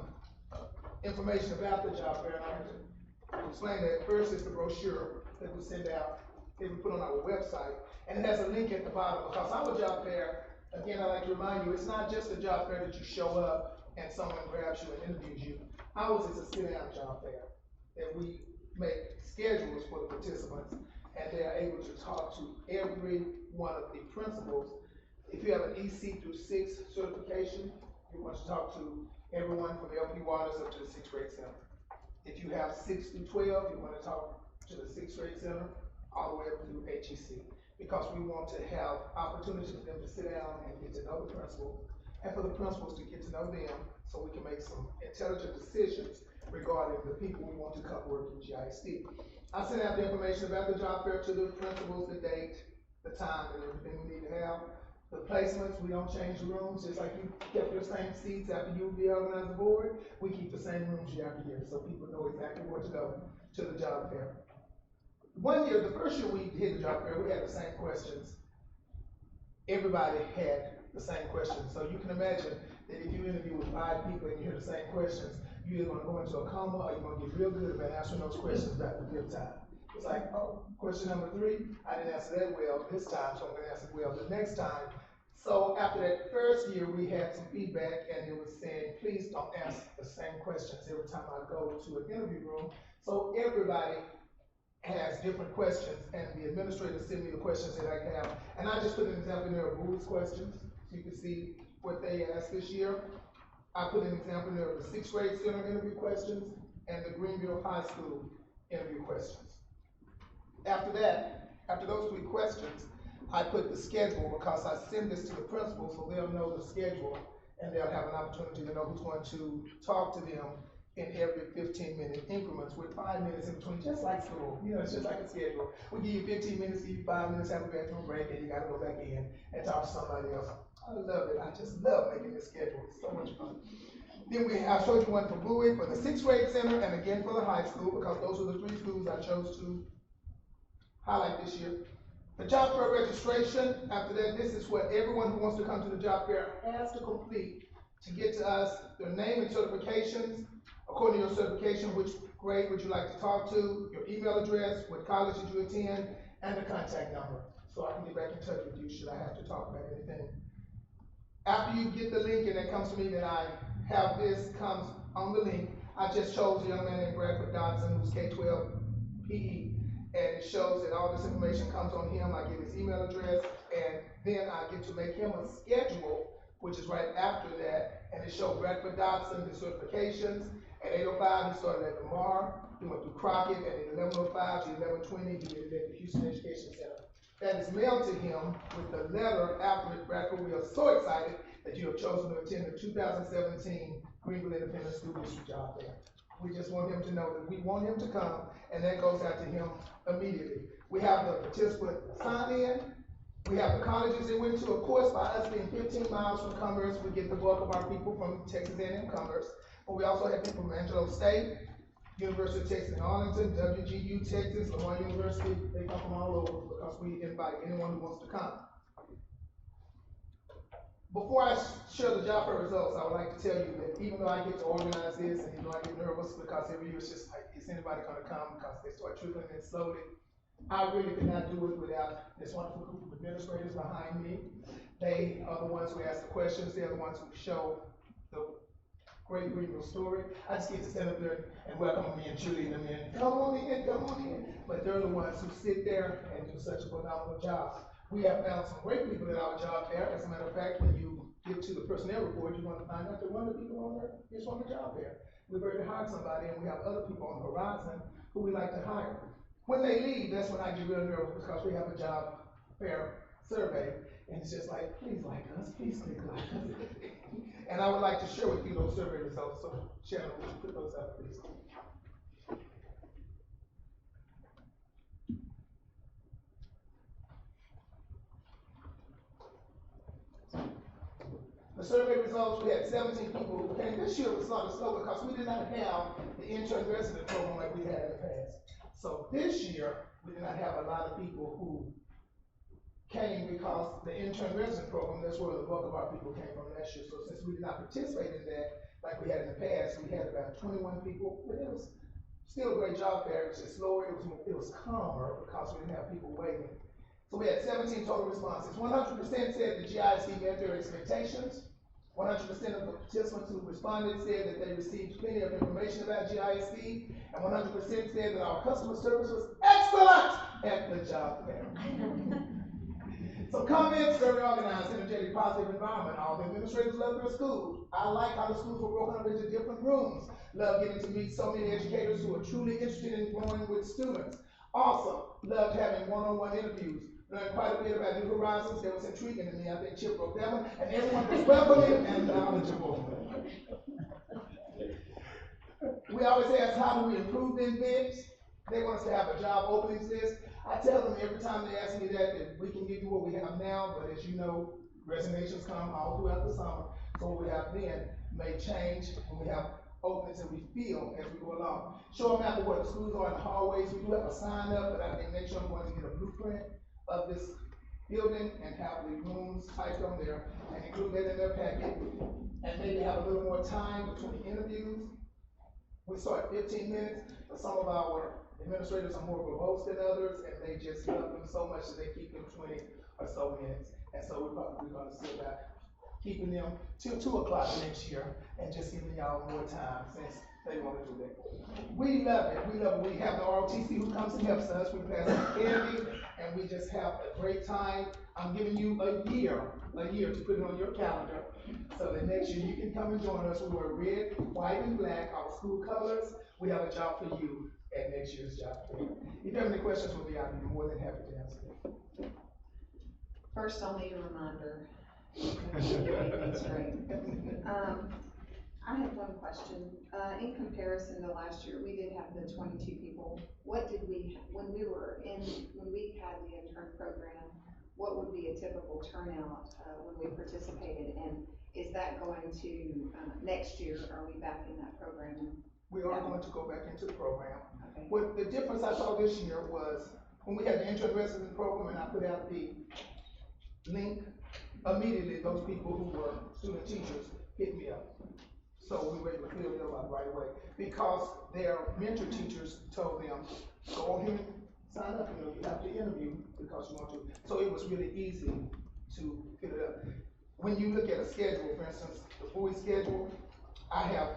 information about the job fair, and I can explain that. First is the brochure that we send out, that we put on our website, and it has a link at the bottom, because our job fair, again, I like to remind you, it's not just a job fair that you show up, and someone grabs you and interviews you. Ours is a sit-down job fair, that we make schedules for the participants, and they're able to talk to every one of the principals. If you have an EC through 6 certification, you want to talk to everyone from LP Waters up to the 6th grade center. If you have 6 through 12, you want to talk to the 6th grade center, all the way up through HEC. Because we want to have opportunities for them to sit down and get to know the principal, and for the principals to get to know them, so we can make some intelligent decisions regarding the people we want to come work in GISD. I sent out the information about the job fair to the principals, the date, the time, and everything we need to have. The placements, we don't change the rooms, just like you kept your same seats after you reorganized the board, we keep the same rooms year after year, so people know exactly where to go to the job fair. One year, the first year we did the job fair, we had the same questions. Everybody had the same questions, so you can imagine that if you interview with 5 people and you hear the same questions, you're either gonna go into a coma or you're gonna get real good about answering those questions back to real time. It's like, oh, question number 3, I didn't answer that well this time, so I'm gonna answer it well the next time. So after that first year, we had some feedback, and it was saying, please don't ask the same questions every time I go to an interview room. So everybody has different questions, and the administrators send me the questions that I have. And I just put an example in there of Bowie's questions, so you can see what they asked this year. I put an example in there of the 6th grade center interview questions and the Greenville High School interview questions. After that, after those 3 questions, I put the schedule, because I send this to the principal so they'll know the schedule, and they'll have an opportunity to know who's going to talk to them in every 15-minute increments with 5 minutes in between, just like school. You know, it's just like a schedule. We give you 15 minutes, give you 5 minutes, have a bathroom break, and you gotta go back in and talk to somebody else. I love it. I just love making this schedule. It's so much fun. Then I showed you one for Bowie, for the 6th grade center, and again for the high school, because those are the 3 schools I chose to highlight this year. The job fair registration, after that, this is what everyone who wants to come to the job fair has to complete to get to us: their name and certifications, according to your certification, which grade would you like to talk to, your email address, what college did you attend, and the contact number, so I can get back in touch with you should I have to talk about anything. After you get the link and it comes to me, then I have this comes on the link. I just chose a young man named Bradford Dodson, who's K-12 PE, and it shows that all this information comes on him. I get his email address, and then I get to make him a schedule, which is right after that, and it shows Bradford Dodson, his certifications. At 8:05, he started at the MAR, he went through Crockett, and at 11:05 to 11:20, he did it at the Houston Education Center. That is mailed to him with the letter after it. Bradford, we are so excited that you have chosen to attend the 2017 Greenville Independent School District Job Fair. We just want him to know that we want him to come, and that goes out to him immediately. We have the participant sign in. We have the colleges they went to. Of course, by us being 15 miles from Commerce, we get the bulk of our people from Texas A&M Commerce. But we also have people from Angelo State, University of Texas in Arlington, WGU Texas, Lamar University. They come from all over because we invite anyone who wants to come. Before I share the job fair results, I would like to tell you that even though I get to organize this, and even though I get nervous because every year it's just like, is anybody gonna come, because they start trickling in slowly, I really could not do it without this wonderful group of administrators behind me. They are the ones who ask the questions. They're the ones who show the great Greenville story. I just get to stand up there and welcome them in, cheerleading them in. Come on in, come on in. But they're the ones who sit there and do such a phenomenal job. We have found some great people at our job fair. As a matter of fact, when you get to the personnel report, you're going to find out that one of the people on there is from the job fair. We've already hired somebody, and we have other people on the horizon who we like to hire. When they leave, that's when I get real nervous, because we have a job fair survey, and it's just like, please like us, please click like us. And I would like to share with you those survey results. So, Shannon, would you put those up, please? The survey results, we had 17 people who came. This year was sort of slow because we did not have the intern resident program like we had in the past. So this year, we did not have a lot of people who came because the intern resident program, that's where the bulk of our people came from last year. So since we did not participate in that like we had in the past, we had about 21 people, but it was still a great job fair. It was just slower, it was calmer because we didn't have people waiting. So we had 17 total responses. 100% said the GISD met their expectations. 100% of the participants who responded said that they received plenty of information about GISD, and 100% said that our customer service was excellent at the job fair. Some comments: very organized, energetic, positive environment. All the administrators love their schools. I like how the schools were broken up into different rooms. Love getting to meet so many educators who are truly interested in growing with students. Awesome. Loved having one-on-one interviews. Learned quite a bit about New Horizons. That was intriguing to me. I think Chip wrote that one. And everyone was welcoming and knowledgeable. We always ask, how do we improve the events? They want us to have a job openings list. I tell them every time they ask me that we can give you what we have now, but as you know, resignations come all throughout the summer. So what we have then may change when we have openings that we feel as we go along. Show them out where the schools are in the hallways. We do have a sign up, but I think next year I'm going to get a blueprint of this building and have the rooms typed on there and include that in their packet. And maybe have a little more time between interviews. We start 15 minutes, but some of our administrators are more verbose than others, and they just love them so much that they keep them 20 or so minutes. And so we're probably going to sit back, keeping them till 2 o'clock next year, and just giving y'all more time since they want to do that. We love it. We love it. We have the ROTC who comes and helps us. We pass out candy, and we just have a great time. I'm giving you a year to put it on your calendar, so that next year you can come and join us. We wear red, white, and black, our school colors. We have a job for you at next year's job fair. If you have any questions for me, I'd be more than happy to answer them. First, I'll need a reminder. Get straight. I have one question. In comparison to last year, we did have the 22 people. What did we, when we had the intern program, what would be a typical turnout when we participated? And is that going to, next year, are we back in that program? We are going to go back into the program. Okay. What the difference I saw this year was when we had the intern resident program and I put out the link, immediately those people who were student teachers hit me up. So we were able to fill them up right away because their mentor teachers told them, go on here and sign up, you have to interview because you want to. So it was really easy to fill it up. When you look at a schedule, for instance, the boys' schedule, I have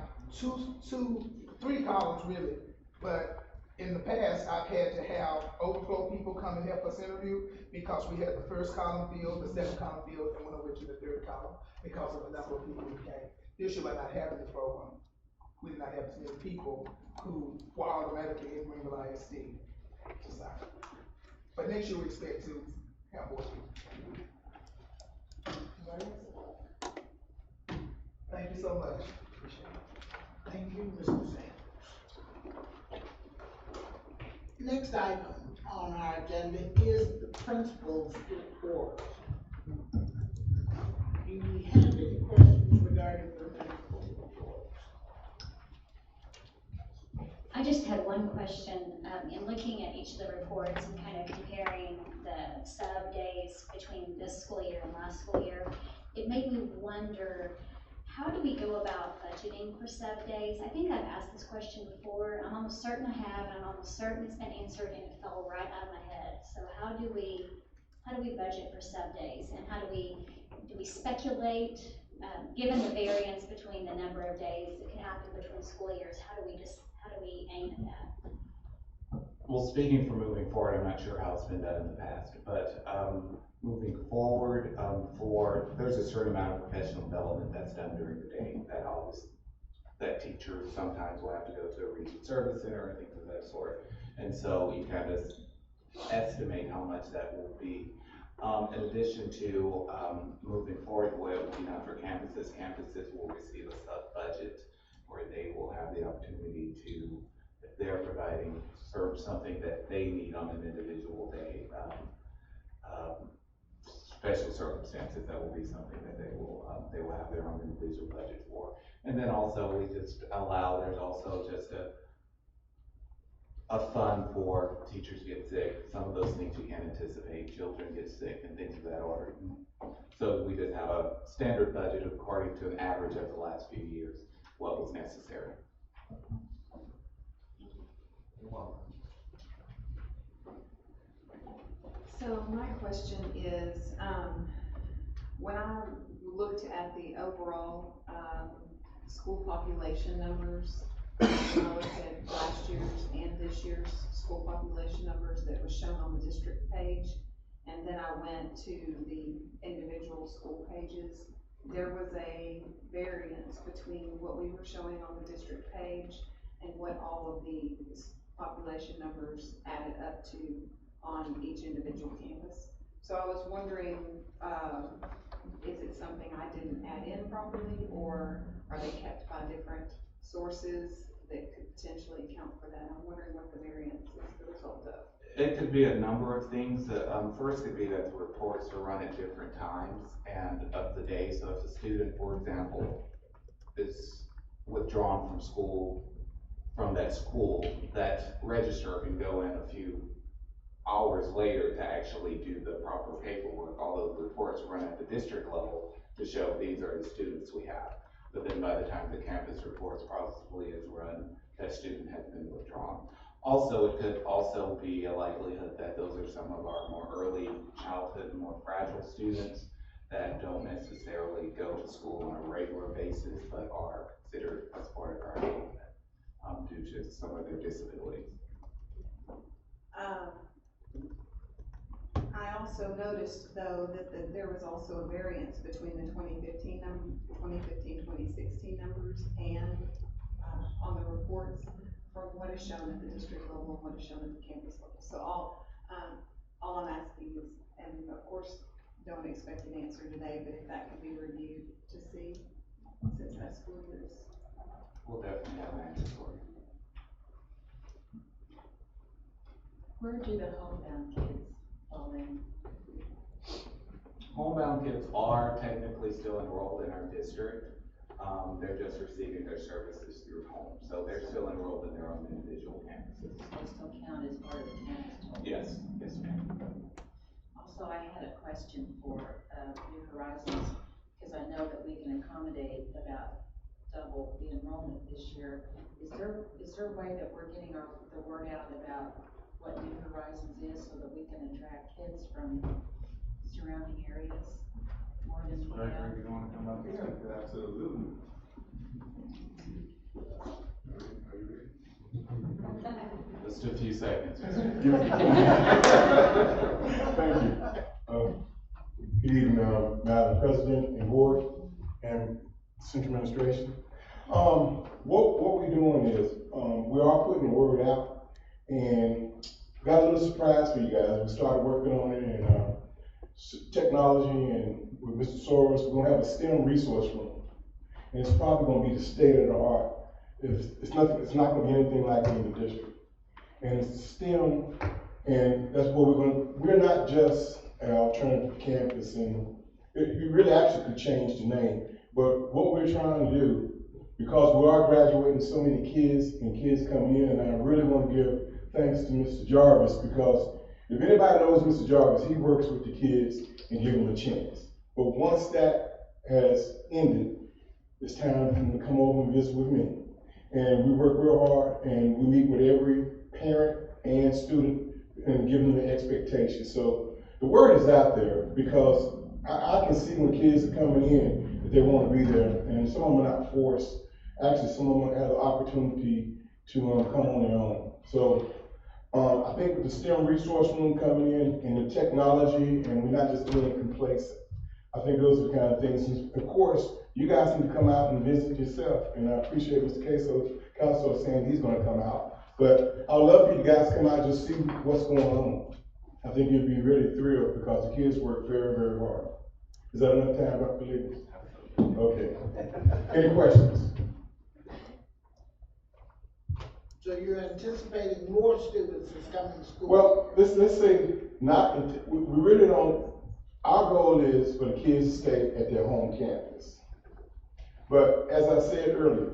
three columns really, but in the past, I've had to have overflow people come and help us interview because we had the first column filled, the second column filled, and went over to the third column because of the number of people who came. This year, by not having the program, we did not have as many people who were automatically in Greenville ISD to sign up. But next year, we expect to have more people. Thank you so much. Appreciate it. Thank you, Mr. Sanders. Next item on our agenda is the principal's report. Do we have any questions regarding the principal's report? I just had one question. In looking at each of the reports and kind of comparing the sub days between this school year and last school year, it made me wonder, how do we go about budgeting for sub days? I think I've asked this question before. I'm almost certain I have, and I'm almost certain it's been answered and it fell right out of my head. So how do we budget for sub days, and how do we speculate, given the variance between the number of days that can happen between school years, how do we aim at that? Well, speaking for moving forward, I'm not sure how it's been done in the past, but moving forward, there's a certain amount of professional development that's done during the day that teachers sometimes will have to go to a region service center and things of that sort. And so you kind of estimate how much that will be. In addition to moving forward, what it will be done for campuses will receive a sub-budget where they will have the opportunity to, if they're providing something that they need on an individual day, special circumstances, that will be something that they will have their own individual budget for. And then also we just allow, there's also just a fund for teachers get sick. Some of those things you can't anticipate, children get sick and things of that order. So we just have a standard budget according to an average of the last few years, what was necessary. So my question is, when I looked at the overall, school population numbers, when I looked at last year's and this year's school population numbers that was shown on the district page, and then I went to the individual school pages, there was a variance between what we were showing on the district page and what all of the population numbers added up to on each individual campus. So I was wondering, is it something I didn't add in properly, or are they kept by different sources that could potentially account for that? I'm wondering what the variance is the result of. It could be a number of things. First could be that the reports are run at different times and of the day. So if a student, for example, is withdrawn from school, from that school, that register can go in a few hours later to actually do the proper paperwork, although the reports run at the district level to show these are the students we have. But then by the time the campus reports probably is run, that student has been withdrawn. Also, it could also be a likelihood that those are some of our more early childhood, more fragile students that don't necessarily go to school on a regular basis, but are considered as part of our enrollment due to some of their disabilities. I also noticed, though, that there was also a variance between the 2015, 2016 numbers and on the reports from what is shown at the district level and what is shown at the campus level. So all I'm asking is, and of course, don't expect an answer today, but if that could be reviewed to see, since that school year is. We'll definitely have an answer for you. Where do the homebound kids fall in? Homebound kids are technically still enrolled in our district. They're just receiving their services through home. So they're still enrolled in their own individual campuses. They still count as part of the campus total? Yes, yes ma'am. Also, I had a question for New Horizons, because I know that we can accommodate about double the enrollment this year. Is there a way that we're getting the word out about what New Horizons is so that we can attract kids from surrounding areas more than we have? Gregory, you wanna come up and speak to that? Absolutely. Just a few seconds. Thank you. Good evening, Madam President and Board and Central Administration. What we're doing is, we are putting the word out, and got a little surprise for you guys. We started working on it in technology and with Mr. Soros. We're gonna have a STEM resource room, and it's probably gonna be the state of the art. It's not gonna be anything like it in the district. And it's STEM, and that's what we're not just an alternative campus, and it really actually could change the name. But what we're trying to do, because we are graduating so many kids and kids coming in, and I really want to give thanks to Mr. Jarvis, because if anybody knows Mr. Jarvis, he works with the kids and give them a chance. But once that has ended, it's time for him to come over and visit with me. And we work real hard, and we meet with every parent and student and give them the expectation. So the word is out there, because I can see when kids are coming in that they want to be there, and some of them are not forced. Actually, some of them have the opportunity to come on their own. So I think with the STEM resource room coming in and the technology, and we're not just doing it complacent, I think those are the kind of things. And of course, you guys need to come out and visit yourself, and I appreciate Mr. Kelso saying he's going to come out. But I'd love for you guys to come out and just see what's going on. I think you'd be really thrilled, because the kids work very, very hard. Is that enough time, Dr. Lewis? Okay. Any questions? So you're anticipating more students is coming to school? Well, let's say we really don't. Our goal is for the kids to stay at their home campus. But as I said earlier,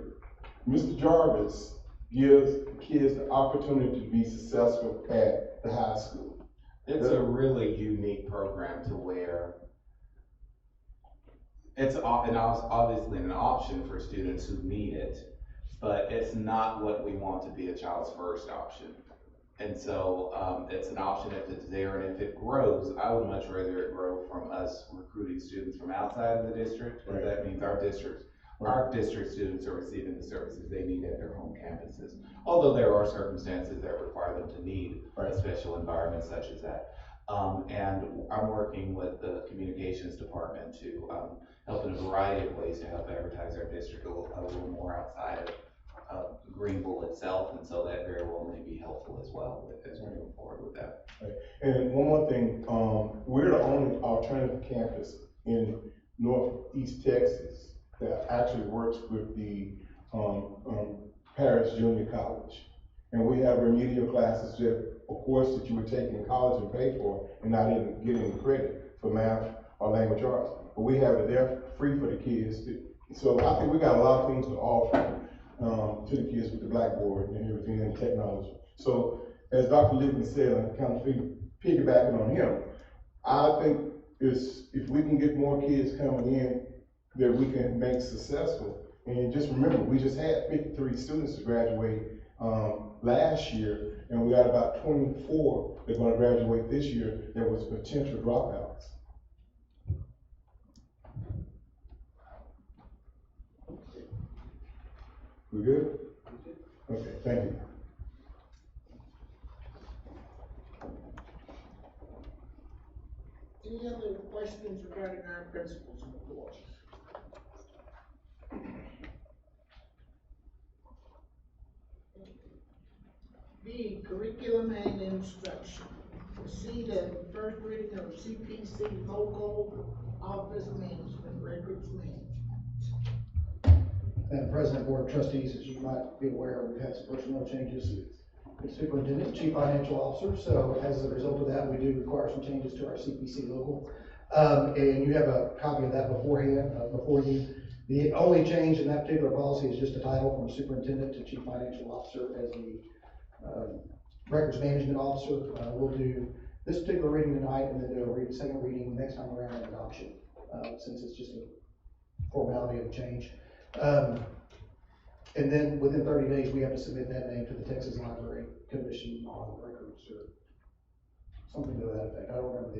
Mr. Jarvis gives kids the opportunity to be successful at the high school. It's a really unique program to where it's obviously an option for students who need it, but it's not what we want to be a child's first option. And so, it's an option if it's there, and if it grows, I would much rather it grow from us recruiting students from outside of the district. Right. That means our district students are receiving the services they need at their home campuses. Although there are circumstances that require them to need a special environment such as that. And I'm working with the communications department to, help in a variety of ways to help advertise our district a little more outside of Greenville itself, and so that very well may be helpful as well as we move forward with that. Right. And one more thing, we're the only alternative campus in Northeast Texas that actually works with the Parish Junior College. And we have remedial classes that, of course, that you would take in college and pay for and not even get any credit for math or language arts. But we have it there free for the kids. So I think we got a lot of things to offer to the kids with the blackboard and everything and technology. So as Dr. Lippman said, I'm kind of piggybacking on him, I think if we can get more kids coming in that we can make successful. And just remember, we just had 53 students to graduate last year, and we got about 24 that are going to graduate this year that was potential dropouts. We good? Okay, thank you. Any other questions regarding our principals report? B, curriculum and instruction. C, the first reading of CPC local office management, records management. Madam President, Board of Trustees, as you might be aware, we've had some personnel changes. The superintendent, chief financial officer, so as a result of that, we do require some changes to our CPC local. And you have a copy of that beforehand, before you. The only change in that particular policy is just a title from superintendent to chief financial officer as the records management officer. We'll do this particular reading tonight and then do a second reading next time around in adoption, since it's just a formality of change. And then within 30 days, we have to submit that name to the Texas Library Commission on Records or something to that effect. I don't remember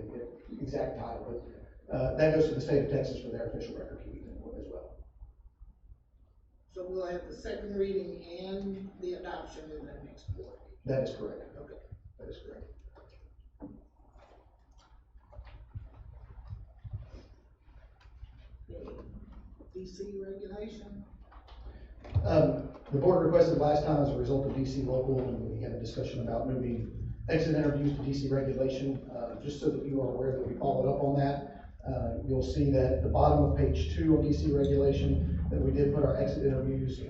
the exact title, but that goes to the state of Texas for their official record keeping as well. So we'll have the second reading and the adoption in the next board. That is correct. Okay. That is correct. Okay. DC regulation. The board requested last time as a result of DC local, and we had a discussion about moving exit interviews to DC regulation. Just so that you are aware that we followed up on that. You'll see that at the bottom of page 2 of DC regulation that we did put our exit interviews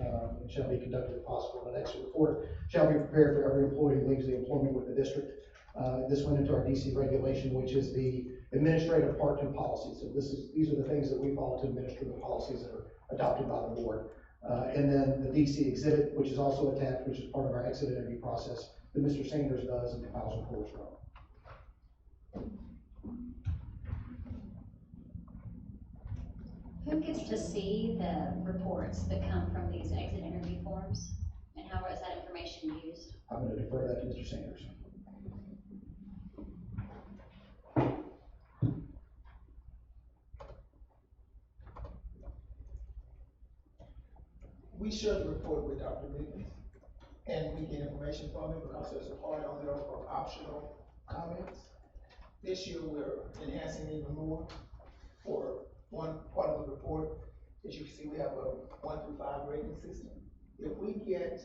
shall be conducted if possible. An exit report shall be prepared for every employee who leaves the employment with the district. This went into our DC regulation, which is the administrative part 2 policy. So these are the things that we follow to administer the policies that are adopted by the board. And then the DC exhibit, which is also attached, which is part of our exit interview process that Mr. Sanders does and compiles reports from. Who gets to see the reports that come from these exit interview forms? And how is that information used? I'm going to defer that to Mr. Sanders. We share the report with Dr. Lippman, and we get information from him because there's a part on there of optional comments. This year, we're enhancing even more for one part of the report. As you can see, we have a 1 through 5 rating system. If we get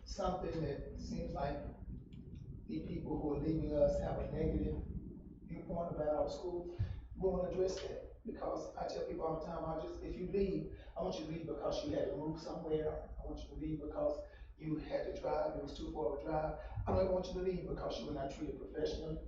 something that seems like the people who are leaving us have a negative viewpoint about our school, we want to address that. Because I tell people all the time, if you leave, I want you to leave because you had to move somewhere. I want you to leave because you had to drive, it was too far of a drive. I don't even want you to leave because you were not treated professionally,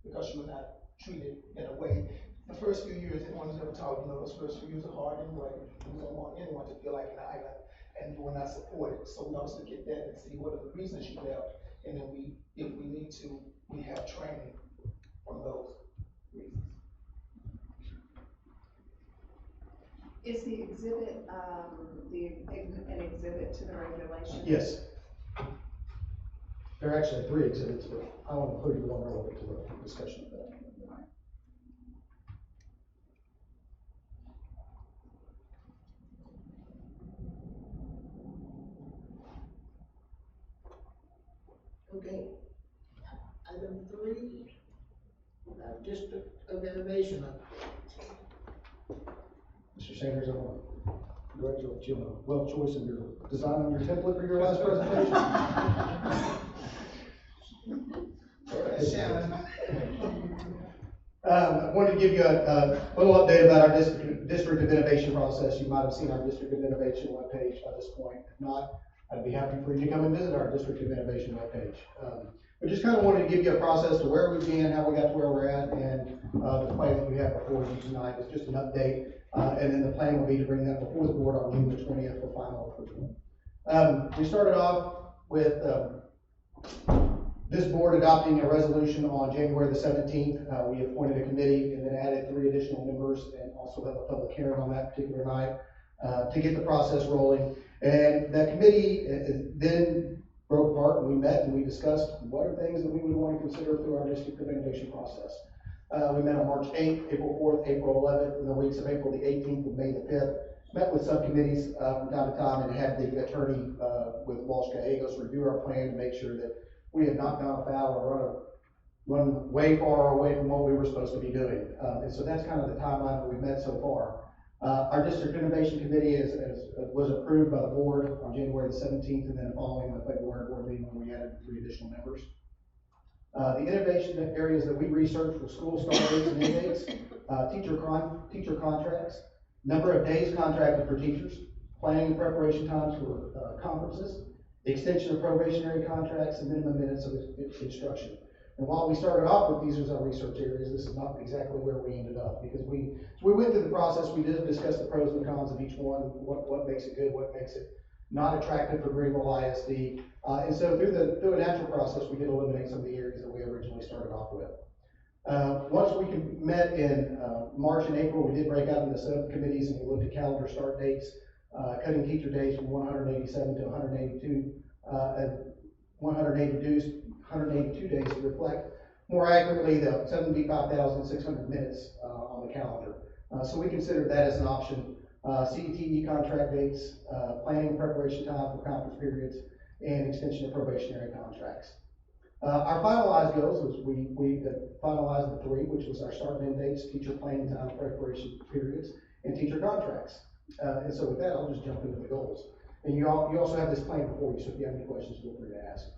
because you were not treated in a way. The first few years, everyone's ever taught, those first few years are hard anyway. You don't want anyone to feel like an island and you were not supported. So we always look at that and see what are the reasons you left. And then if we need to, we have training from those reasons. Is the exhibit, an exhibit to the regulation? Yes. There are actually 3 exhibits, but I want to include the one relevant to the discussion of that tonight. Okay. Item 3, District of Innovation update. Mr. Sanders, I want to congratulate you on a well choice in your design on your template for your last presentation. I wanted to give you a little update about our district of innovation process. You might have seen our district of innovation webpage by this point. If not, I'd be happy for you to come and visit our district of innovation webpage. We just kind of wanted to give you a process to where we've been, how we got to where we're at, and the plan that we have before you tonight is just an update. And then the plan will be to bring that before the board on June the 20th for final approval. We started off with this board adopting a resolution on January the 17th. We appointed a committee and then added 3 additional members and also have a public hearing on that particular night to get the process rolling. And that committee then broke apart and we met and we discussed what are things that we would want to consider through our district of innovation process. We met on March 8th, April 4th, April 11th, and the weeks of April the 18th and May the 5th. Met with subcommittees from time to time and had the attorney with Walsh Gallegos review our plan to make sure that we had not gone afoul or run way far away from what we were supposed to be doing. And so that's kind of the timeline that we've met so far. Our District Innovation Committee was approved by the board on January the 17th and then following the February board meeting when we added 3 additional members. The innovation areas that we researched were school start dates and end dates, teacher contracts, number of days contracted for teachers, planning and preparation times for conferences, the extension of probationary contracts, and minimum minutes of instruction. And while we started off with these as our research areas, this is not exactly where we ended up because we went through the process. We did discuss the pros and cons of each one, what makes it good, what makes it not attractive for Greenville ISD. And so through a natural process, we did eliminate some of the areas that we originally started off with. Once we met in March and April, we did break out into subcommittees and we looked at calendar start dates, cutting teacher days from 187 to 182, and 182 days to reflect more accurately the 75,600 minutes on the calendar. So we considered that as an option. CETE contract dates, planning and preparation time for conference periods, and extension of probationary contracts. Our finalized goals was we finalized the 3, which was our start and end dates, teacher planning time, preparation periods, and teacher contracts. And so with that, I'll just jump into the goals. And you also have this plan before you, so if you have any questions, feel free to ask.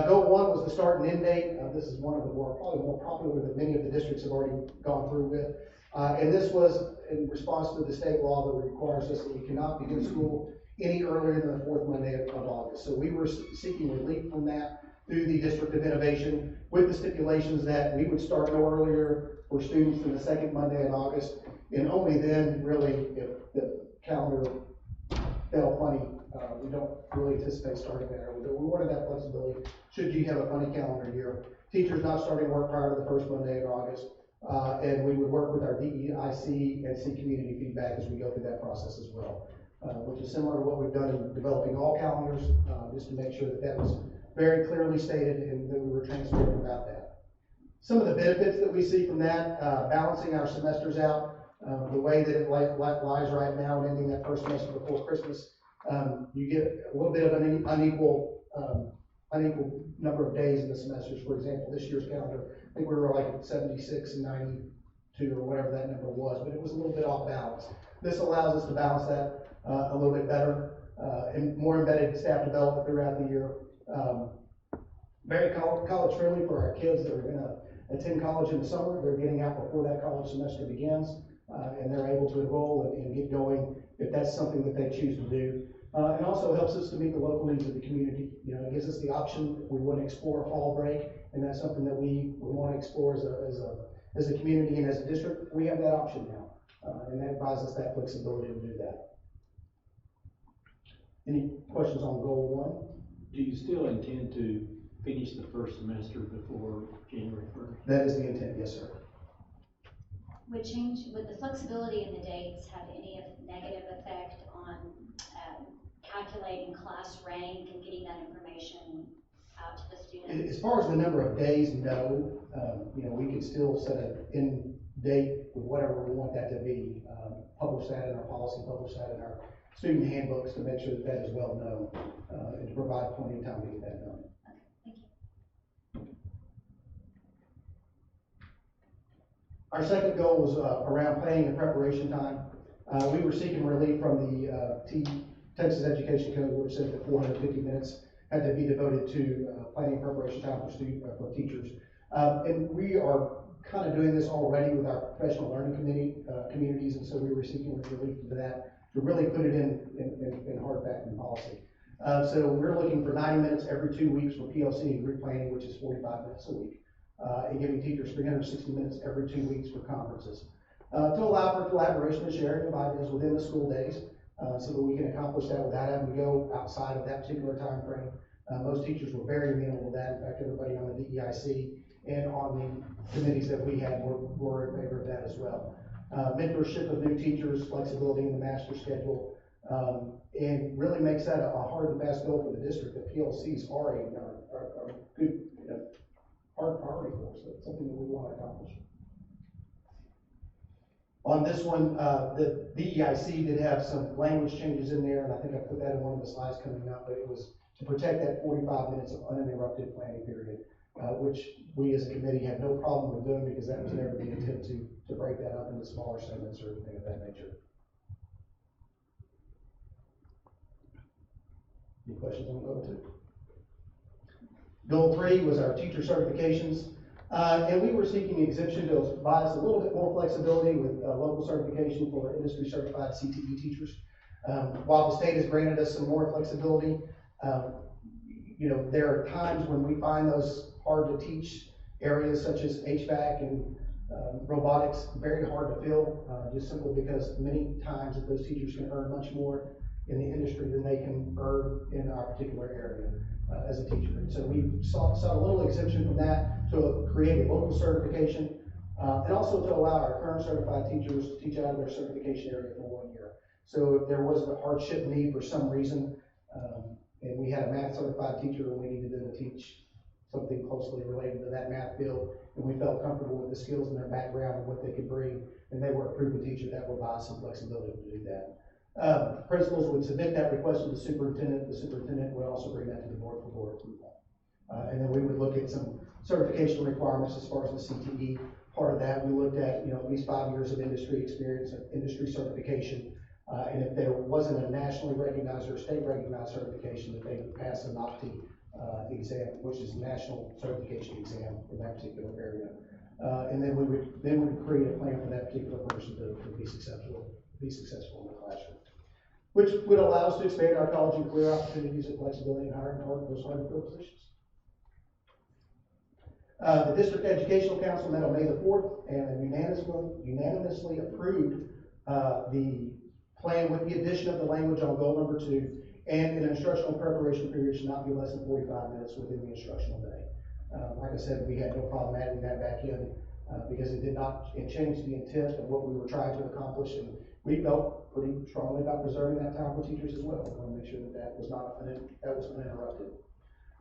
Goal 1 was the start and end date. This is one of the probably more popular that many of the districts have already gone through with. And this was in response to the state law that requires us that we cannot begin school any earlier than the 4th Monday of August. So we were seeking relief from that through the District of Innovation with the stipulations that we would start no earlier for students than the 2nd Monday in August, and only then really if the calendar fell funny. We don't really anticipate starting that early, but we wanted that flexibility should you have a funny calendar year. Teachers not starting work prior to the 1st Monday in August, and we would work with our DEIC and see community feedback as we go through that process as well, which is similar to what we've done in developing all calendars, just to make sure that that was very clearly stated and that we were transparent about that. Some of the benefits that we see from that, balancing our semesters out, the way that it lies right now and ending that first semester before Christmas, you get a little bit of an unequal number of days in the semesters. For example, this year's calendar, I think we were like at 76 and 92 or whatever that number was, but it was a little bit off balance. This allows us to balance that a little bit better and more embedded staff development throughout the year. Very college friendly for our kids that are going to attend college in the summer. They're getting out before that college semester begins, and they're able to enroll and get going if that's something that they choose to do. It also helps us to meet the local needs of the community. You know, it gives us the option if we want to explore a fall break, and that's something that we want to explore as a community and as a district. We have that option now, and that provides us that flexibility to do that. Any questions on goal 1? Do you still intend to finish the first semester before January 1st? That is the intent, yes, sir. Would the flexibility in the dates have any negative effect on calculating class rank and getting that information out to the students? As far as the number of days, no. You know, we could still set an end date with whatever we want that to be. Publish that in our policy, publish that in our student handbooks to make sure that that is well known, and to provide plenty of time to get that done. Our second goal was around planning and preparation time. We were seeking relief from the Texas Education Code, which said that 450 minutes had to be devoted to planning and preparation time for teachers. And we are kind of doing this already with our professional learning communities, and so we were seeking relief to that, to really put it in hard fact and policy. So we're looking for 90 minutes every 2 weeks for PLC and group planning, which is 45 minutes a week, and giving teachers 360 minutes every 2 weeks for conferences, to allow for collaboration and sharing of ideas within the school days, so that we can accomplish that without having to go outside of that particular time frame. Most teachers were very amenable to that. In fact, everybody on the DEIC and on the committees that we had were in favor of that as well. Mentorship of new teachers, flexibility in the master schedule, and really makes that a hard and fast goal for the district. The PLCs are a good, hard priority for us. It's something that we want to accomplish. On this one, the DEIC did have some language changes in there, and I think I put that in one of the slides coming up, but it was to protect that 45 minutes of uninterrupted planning period, which we as a committee had no problem with doing, because that was never the intent to break that up into smaller segments or anything of that nature. Any questions on goal 2? Goal 3 was our teacher certifications. And we were seeking exemption to provide us a little bit more flexibility with local certification for industry certified CTE teachers. While the state has granted us some more flexibility, there are times when we find those hard to teach areas such as HVAC and robotics very hard to fill, just simply because many times that those teachers can earn much more in the industry than they can earn in our particular area as a teacher. And so we sought a little exemption from that to create a local certification, and also to allow our current certified teachers to teach out of their certification area for 1 year. So if there was a hardship need for some reason, and we had a math certified teacher and we needed them to teach something closely related to that math field, and we felt comfortable with the skills in their background and what they could bring, and they were a proven teacher, that would buy us some flexibility to do that. Principals would submit that request to the superintendent would also bring that to the board for board approval. And then we would look at some certification requirements as far as the CTE. Part of that, we looked at, at least 5 years of industry experience, industry certification, and if there wasn't a nationally recognized or state recognized certification, that they would pass a NOCTI exam, which is National Certification Exam in that particular area. And then we would create a plan for that particular person to be successful in the classroom, which would allow us to expand our college and career opportunities and flexibility in hiring those hard to fill positions. The District Educational Council met on May the 4th and unanimously approved the plan with the addition of the language on goal number 2, and an instructional preparation period should not be less than 45 minutes within the instructional day. Like I said, we had no problem adding that back in because it changed the intent of what we were trying to accomplish, and we felt pretty strongly about preserving that time for teachers as well. We want to make sure that was uninterrupted.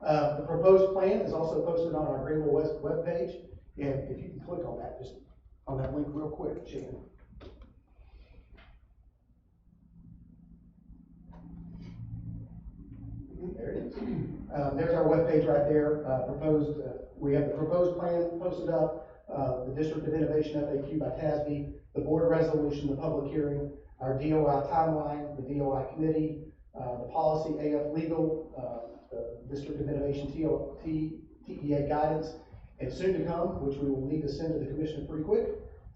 The proposed plan is also posted on our Greenville West webpage, and if you can click on that, just on that link real quick, Shannon. There it is. There's our webpage right there. We have the proposed plan posted up, the District of Innovation FAQ by TASB, the board resolution, the public hearing, our DOI timeline, the DOI committee, the policy AF legal, the District of Innovation TEA guidance, and soon to come, which we will need to send to the commissioner pretty quick,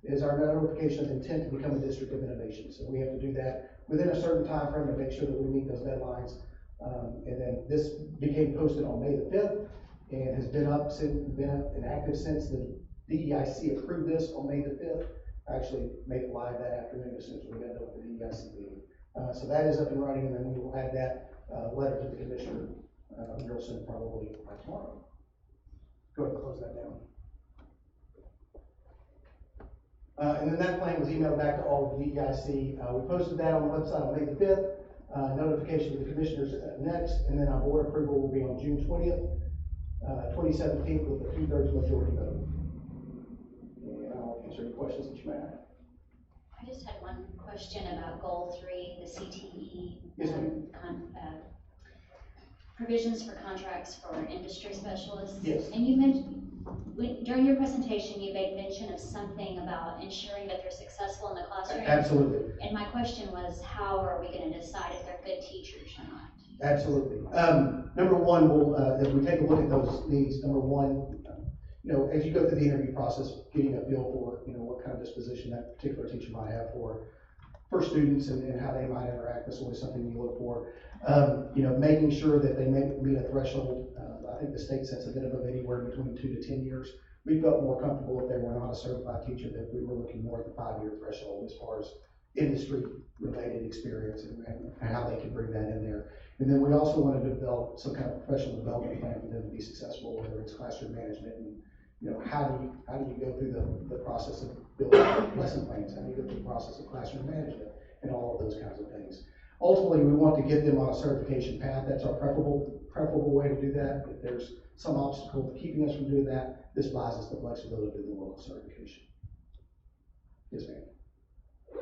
is our notification of intent to become a District of Innovation. So we have to do that within a certain time frame to make sure that we meet those deadlines. And then this became posted on May the 5th and has been up and active since the DEIC approved this on May the 5th. I actually made it live that afternoon as soon as we got done with the DEIC meeting. So that is up and running, and then we will add that letter to the commissioner real soon, probably by tomorrow. Go ahead and close that down. And then that plan was emailed back to all of the DEIC. We posted that on the website on May the 5th. Notification to the commissioners next, and then our board approval will be on June 20th. 2017 with a 2/3 majority vote. And I'll answer any questions that you may have. I just had one question about goal 3, the CTE. Yes, ma'am. Provisions for contracts for industry specialists. Yes. And you mentioned, during your presentation, you made mention of something about ensuring that they're successful in the classroom. Absolutely. And my question was, how are we going to decide if they're good teachers or not? Absolutely. Number one, we'll, as we take a look at those needs, number one, as you go through the interview process, getting a feel for, what kind of disposition that particular teacher might have for students and how they might interact, that's always something you look for. Making sure that they meet a threshold. I think the state sets a minimum anywhere between 2 to 10 years. We felt more comfortable if they were not a certified teacher, that we were looking more at the 5-year threshold as far as industry-related experience and how they can bring that in there. And then we also wanted to develop some kind of professional development plan for them to be successful, whether it's classroom management and, how do you go through the process of building lesson plans? How do you go through the process of classroom management and all of those kinds of things? Ultimately, we want to get them on a certification path. That's our preferable way to do that. If there's some obstacle keeping us from doing that, this buys us the flexibility to do the local certification. Yes, ma'am. I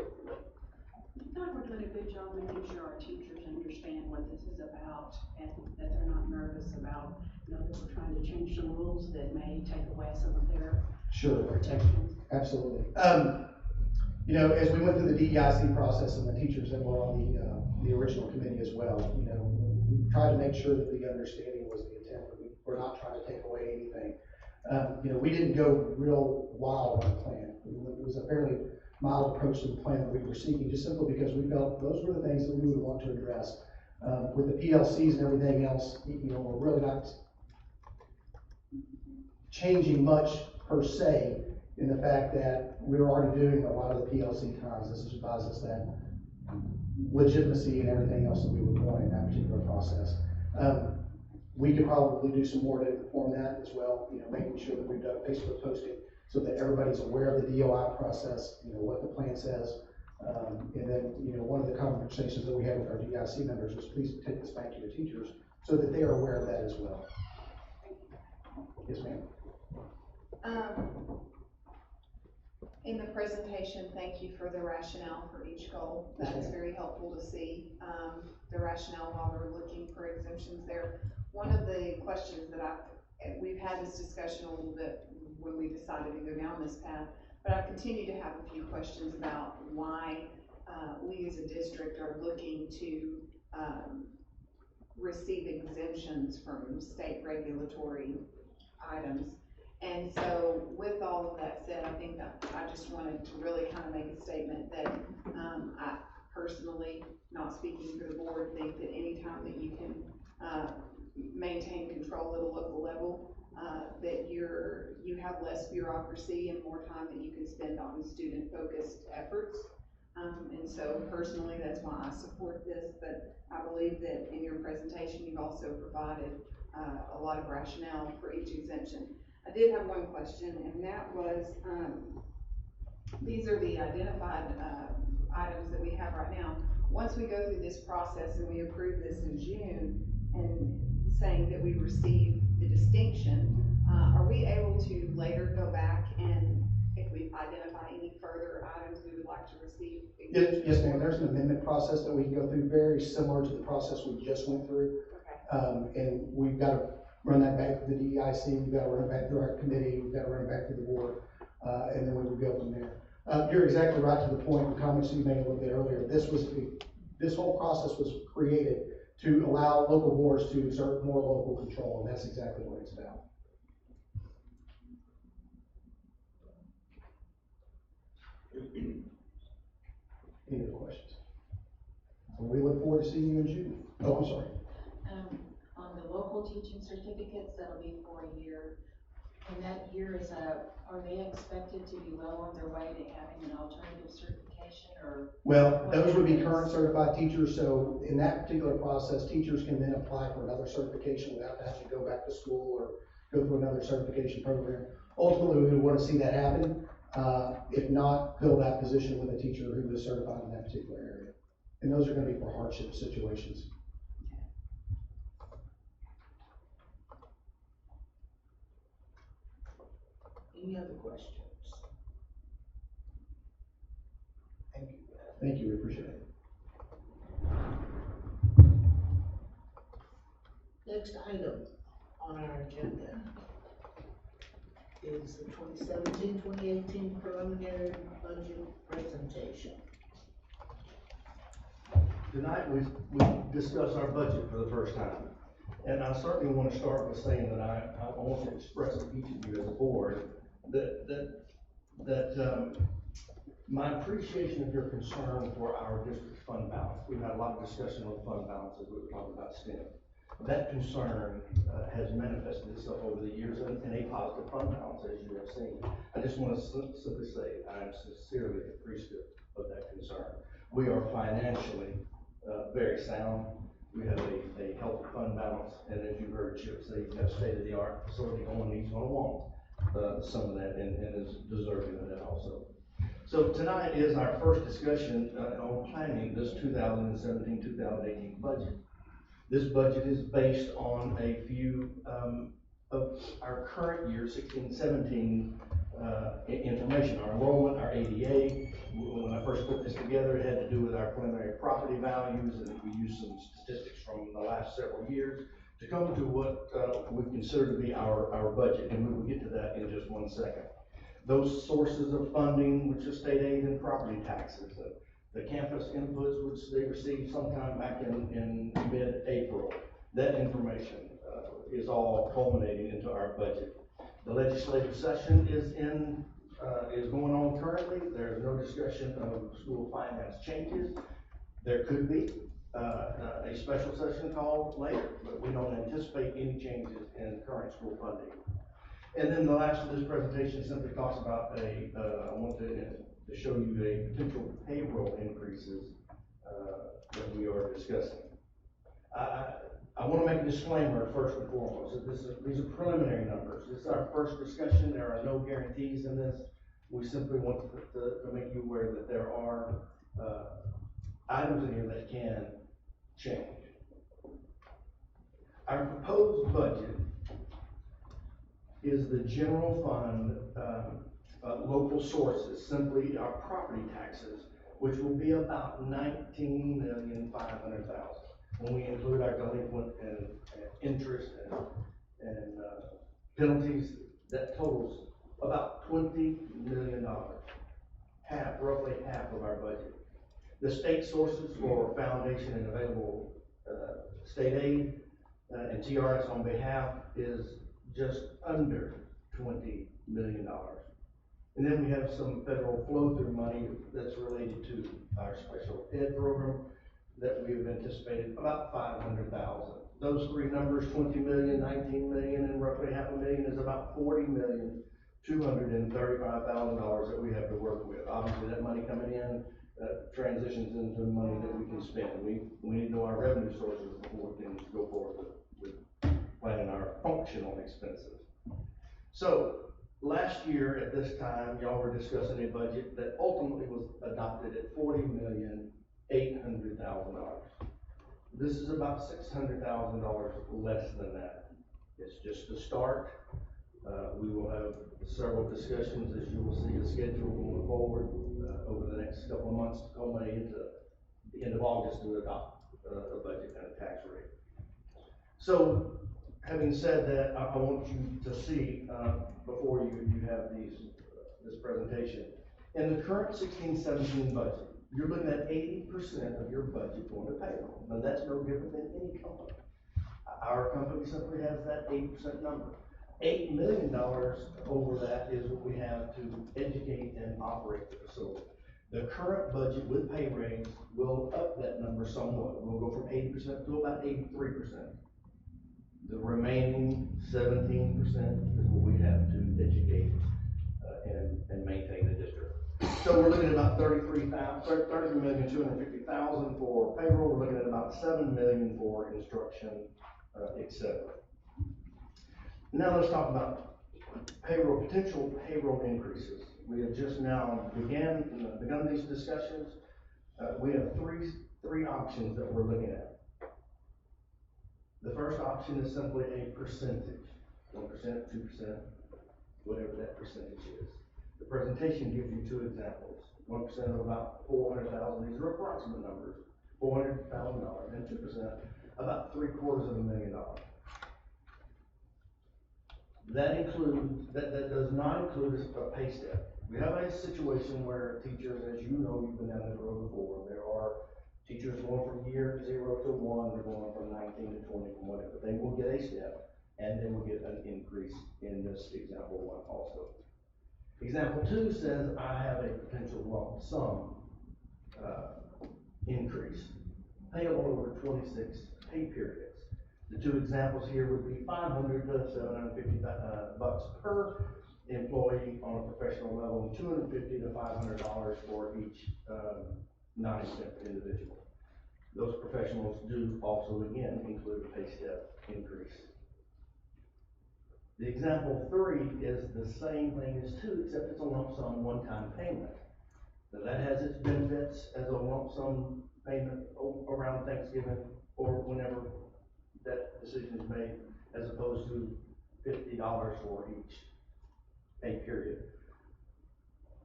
feel like we're doing a good job making sure our teachers understand what this is about and that they're not nervous about, that we're trying to change some rules that may take away some of their protections. Absolutely. As we went through the DEIC process and the teachers that were on the original committee as well, we tried to make sure that the understanding was the intent. We're not trying to take away anything. We didn't go real wild on the plan. It was a fairly mild approach to the plan that we were seeking, just simply because we felt those were the things that we would want to address. With the PLCs and everything else, we're really not changing much per se in the fact that we're already doing a lot of the PLC times. This provides us that legitimacy and everything else that we would want in that particular process. We could probably do some more to inform that as well, making sure that we've done Facebook posting so that everybody's aware of the DOI process, what the plan says. And then, one of the conversations that we had with our DIC members was, please take this back to your teachers so that they are aware of that as well. Yes, ma'am. In the presentation, thank you for the rationale for each goal. That is very helpful to see, the rationale while we're looking for exemptions there. One of the questions that we've had this discussion a little bit when we decided to go down this path, but I continue to have a few questions about why we as a district are looking to receive exemptions from state regulatory items. And so with all of that said, I think that I just wanted to really kind of make a statement that I personally, not speaking for the board, think that anytime that you can maintain control at a local level, that you have less bureaucracy and more time that you can spend on student-focused efforts. And so personally, that's why I support this, but I believe that in your presentation, you've also provided a lot of rationale for each exemption. I did have one question, and that was, these are the identified items that we have right now. Once we go through this process and we approve this in June, and saying that we receive the distinction, are we able to later go back and if we identify any further items we would like to receive? Yes, ma'am. There's an amendment process that we can go through, very similar to the process we just went through. Okay. And we've got to run that back to the DEIC, we've got to run it back through our committee, we've got to run it back to the board, and then we would go from there. You're exactly right to the point, the comments you made a little bit earlier. This whole process was created to allow local boards to exert more local control, and that's exactly what it's about. Any other questions? So we look forward to seeing you in June. Oh, I'm sorry. On the local teaching certificates, that'll be for a year. And that year is are they expected to be well on their way to having an alternative certification, or? Well, those would be current certified teachers, so in that particular process, teachers can then apply for another certification without having to go back to school or go through another certification program. Ultimately, we would want to see that happen. If not, fill that position with a teacher who is certified in that particular area. And those are going to be for hardship situations. Any other questions? Thank you. Thank you, we appreciate it. Next item on our agenda is the 2017-2018 preliminary budget presentation. Tonight, we discuss our budget for the first time. And I certainly want to start with saying that I want to express to each of you as a board that my appreciation of your concern for our district fund balance. We've had a lot of discussion on fund balance as we were talking about STEM. That concern has manifested itself over the years in a positive fund balance, as you have seen. I just want to simply say I am sincerely appreciative of that concern. We are financially very sound. We have a healthy fund balance, and as you heard Chip say, he's got a state-of-the-art facility going, and he's going to want some of that, and is deserving of that also. So tonight is our first discussion on planning this 2017-2018 budget. This budget is based on a few of our current year 16-17 information, our enrollment, our ADA. When I first put this together, it had to do with our preliminary property values, and we used some statistics from the last several years to come to what we consider to be our budget, and we will get to that in just one second. Those sources of funding, which are state aid and property taxes, the campus inputs, which they received sometime back in mid-April, that information is all culminating into our budget. The legislative session is going on currently. There's no discussion of school finance changes. There could be a special session called later, but we don't anticipate any changes in current school funding. And then the last of this presentation simply talks about I want to show you a potential payroll increases that we are discussing. I want to make a disclaimer first and foremost that these are preliminary numbers. This is our first discussion. There are no guarantees in this. We simply want to make you aware that there are items in here that can change. Our proposed budget is the general fund local sources, simply our property taxes, which will be about $19,500,000 when we include our delinquent and interest and penalties. That totals about $20 million, roughly half of our budget. The state sources for foundation and available state aid and TRS on behalf is just under $20 million. And then we have some federal flow-through money that's related to our special ed program that we have anticipated about $500,000. Those three numbers, 20 million, 19 million, and roughly $500,000 is about $40,235,000 that we have to work with. Obviously, that money coming in transitions into money that we can spend. We need to know our revenue sources before we can go forward with planning our functional expenses. So last year at this time, y'all were discussing a budget that ultimately was adopted at $40,800,000. This is about $600,000 less than that. It's just a start. We will have several discussions, as you will see a schedule going forward over the next couple of months to culminate into the end of August to adopt a budget and a tax rate. So, having said that, I want you to see before you have this presentation. In the current 16-17 budget, you're looking at 80% of your budget going to payroll. Now that's no different than any company. Our company simply has that 80% number. $8 million over that is what we have to educate and operate the facility. The current budget with pay raise will up that number somewhat. We'll go from 80% to about 83%. The remaining 17% is what we have to educate and maintain the district. So we're looking at about $30,250,000 for payroll. We're looking at about $7 million for instruction, etc. Now let's talk about potential payroll increases. We have just now begun these discussions. We have three options that we're looking at. The first option is simply a percentage, 1%, 2%, whatever that percentage is. The presentation gives you two examples. 1% of about 400,000, these are approximate numbers, $400,000, and 2%, about $750,000. That does not include a pay step. We have a situation where teachers, as you know, you've been down that road before, there are teachers going from year 0 to 1, they're going from 19 to 20, from whatever. They will get a step, and they will get an increase in this example 1 also. Example 2 says I have a potential lump sum increase payable over 26 pay periods. The two examples here would be $500 to $750 per employee on a professional level, and $250 to $500 for each non-exempt individual. Those professionals do also, again, include a pay step increase. The example 3 is the same thing as 2, except it's a lump sum one-time payment. Now that has its benefits as a lump sum payment around Thanksgiving or whenever that decision is made, as opposed to $50 for each pay period.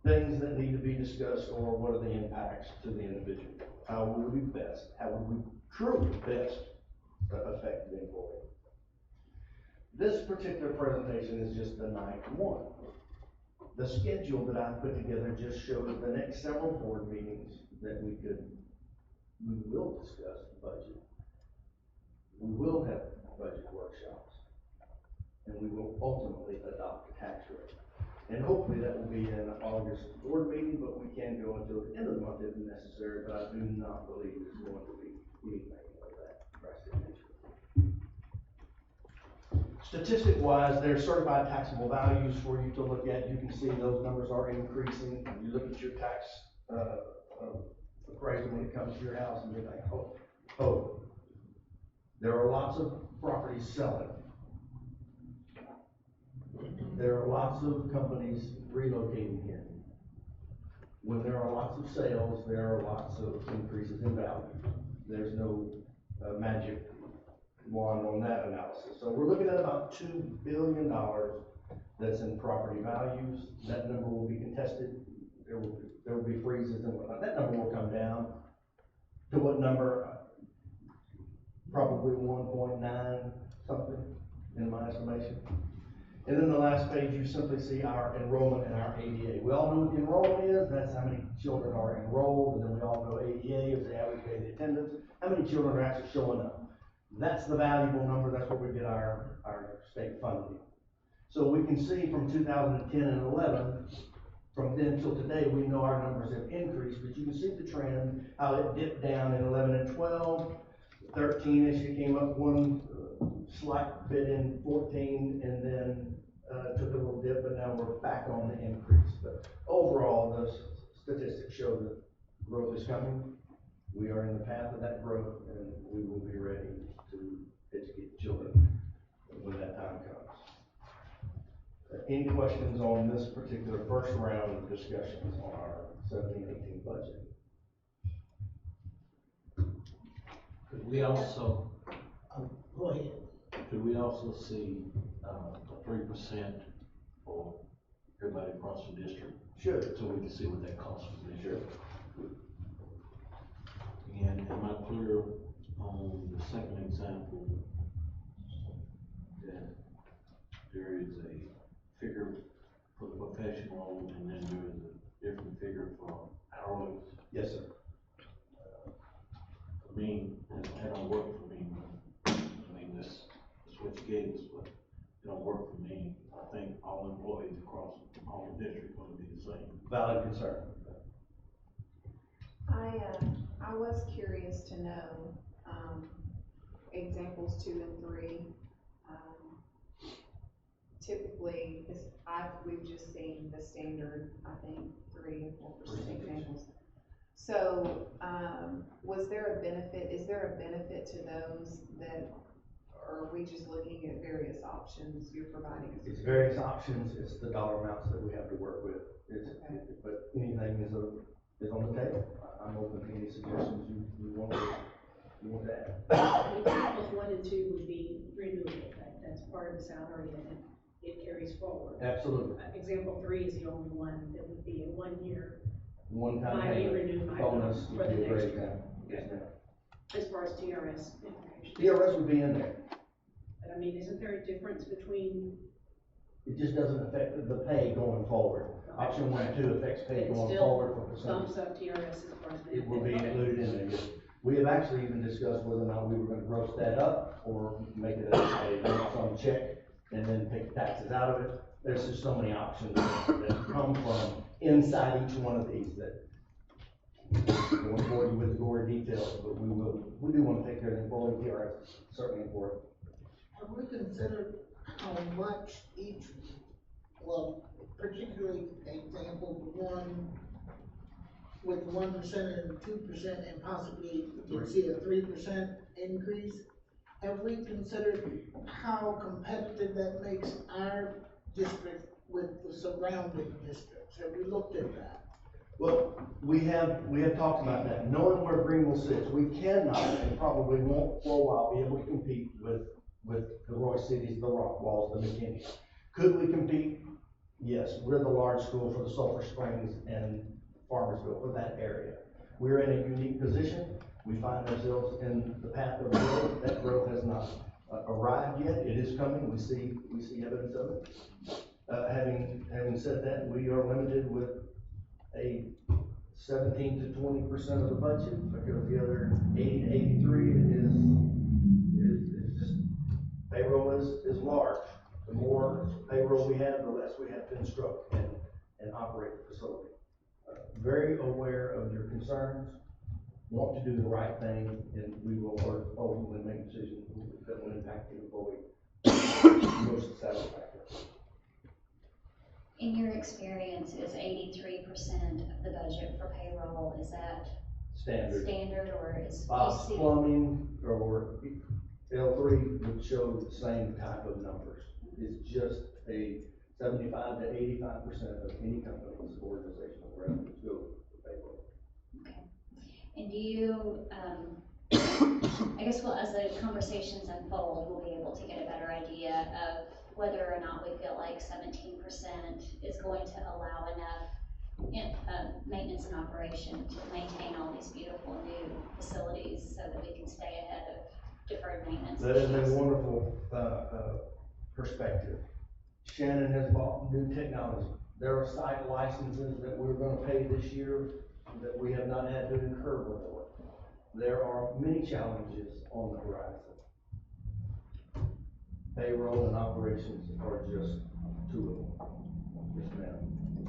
Things that need to be discussed, or what are the impacts to the individual? How would we truly best affect the employee? This particular presentation is just the 9th one. The schedule that I put together just shows the next several board meetings that we will discuss budget. We will have budget workshops, and we will ultimately adopt a tax rate. And hopefully that will be an August board meeting, but we can go until the end of the month if necessary, but I do not believe it's going to be anything of that drastic nature. Statistic-wise, there's certified taxable values for you to look at. You can see those numbers are increasing. You look at your tax appraisal when it comes to your house, and you're like, oh, there are lots of properties selling. There are lots of companies relocating here. When there are lots of sales, there are lots of increases in value. There's no magic wand on that analysis. So we're looking at about $2 billion that's in property values. That number will be contested. There will be freezes and whatnot. That number will come down to what number? Probably 1.9 something in my estimation. And then the last page, you simply see our enrollment and our ADA. We all know what the enrollment is. That's how many children are enrolled. And then we all know ADA is the average daily attendance. How many children are actually showing up? That's the valuable number. That's where we get our state funding. So we can see from 2010 and 11, from then till today, we know our numbers have increased, but you can see the trend, how it dipped down in 11 and 12, 13-ish, it came up one slight bit in 14, and then took a little dip, but now we're back on the increase. But overall, the statistics show that growth is coming. We are in the path of that growth, and we will be ready to educate children when that time comes. Any questions on this particular first round of discussions on our 17-18 budget? Could we also, Go ahead. could we also see, a 3% for everybody across the district? Sure. So we can see what that costs for this year. Sure. And am I clear on the second example that there is a figure for the professional and then there is a different figure for hourly? Yes, sir. For me, that don't work for me. I mean, that's what you gave us, but it don't work for me. I think all employees across all the district going to be the same. Valid concern. I was curious to know, examples 2 and 3. Typically, we've just seen the standard, I think, 3 or 4% examples. So, is there a benefit to those that, or are we just looking at various options you're providing us? It's various options, it's the dollar amounts that we have to work with. But anything is on the table. I'm open to any suggestions you want to add. Examples 1 and 2 would be renewable, that's part of the salary, and it carries forward. Absolutely. Example 3 is the only one that would be a 1 year, One-time might be payment, renewed, might bonus not, for would the be a next great year. example. Yes, ma'am. As far as TRS implications. TRS would be in there. But I mean, isn't there a difference between? It just doesn't affect the pay going forward. Option 1 and 2 affects pay It going still forward for facilities. Bumps up TRS as far as It will be benefit. Okay. included in there, yes. We have actually even discussed whether or not we were gonna gross that up or make it a lump sum check and then take the taxes out of it. There's just so many options that come from inside each one of these that I won't bore you with the gory details, but we do want to take care of the employee TRS, certainly important. Have we considered how much each, well, particularly example one with 1% and 2% and possibly you can see a 3% increase? Have we considered how competitive that makes our district with the surrounding districts? Have we looked at that? Well, we have talked about that. Knowing where Greenville sits, we cannot and probably won't for a while be able to compete with the Royce cities, the Rockwalls, the McKinney. Could we compete? Yes, we're the large school for the Sulphur Springs and Farmersville for that area. We're in a unique position. We find ourselves in the path of growth. That growth has not arrived yet. It is coming. We see evidence of it. Having said that, we are limited with a 17 to 20% of the budget because the other 80 to 83 is just payroll is large. The more payroll we have, the less we have to instruct and operate the facility. Very aware of your concerns, want to do the right thing, and we will ultimately make decisions that will impact the employee most satisfactory. In your experience, is 83% of the budget for payroll, is that standard or is Bob's PC? Plumbing or L3 would show the same type of numbers. It's just a 75 to 85% of any company's organizational revenues go to payroll. Okay. And do you, I guess as the conversations unfold, we'll be able to get a better idea of whether or not we feel like 17% is going to allow enough maintenance and operation to maintain all these beautiful new facilities so that we can stay ahead of deferred maintenance. That is a wonderful perspective. Shannon has bought new technology. There are site licenses that we're going to pay this year that we have not had to incur before. There are many challenges on the horizon. Payroll and operations are just two of them. Yes, ma'am.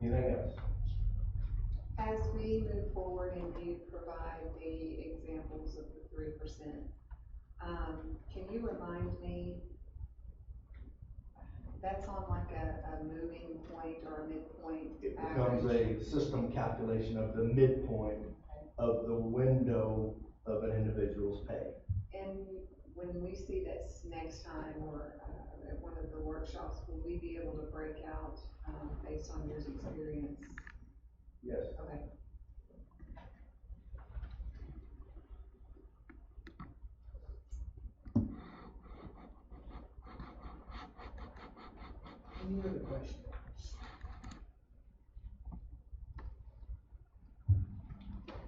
Anything else? As we move forward and you provide the examples of the 3%, can you remind me, that's on like a moving point or a midpoint It average? becomes a system calculation of the midpoint of the window of an individual's pay. And when we see this next time or at one of the workshops, will we be able to break out based on years' experience? Yes. Okay. Any other questions?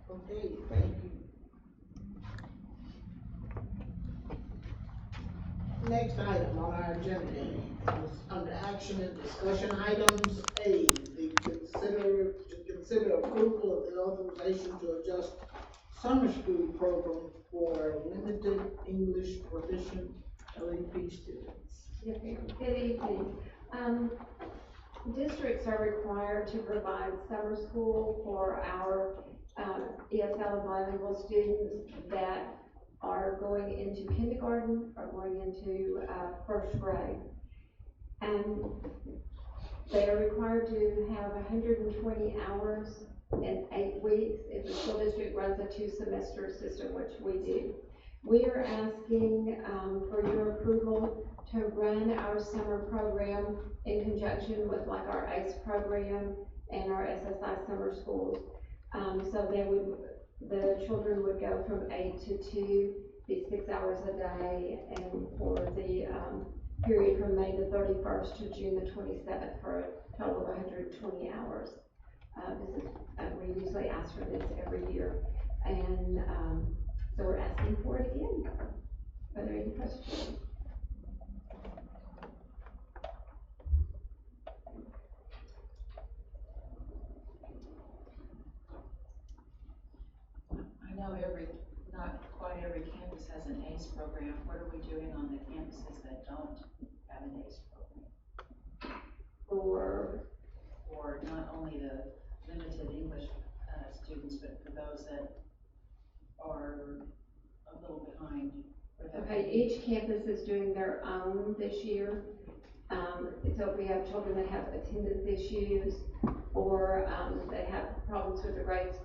Okay, thank you. Next item on our agenda is under action and discussion items. A, to consider approval of the authorization to adjust summer school program for limited English proficient LEP students. Yes, ma'am. Good evening. Districts are required to provide summer school for our ESL and bilingual students that are going into kindergarten or going into first grade. And they are required to have 120 hours in 8 weeks if the school district runs a 2-semester system, which we do. We are asking for your approval to run our summer program in conjunction with like our ACE program and our SSI summer schools. So they would The children would go from 8 to 2, be 6 hours a day, and for the period from May the 31st to June the 27th for a total of 120 hours. This is, we usually ask for this every year, and so we're asking for it again. Are there any questions? I know not quite every campus has an ACE program. What are we doing on the campuses that don't have an ACE program? For not only the limited English students, but for those that are a little behind. Okay, each campus is doing their own this year. So if we have children that have attendance issues or they have problems with the grades,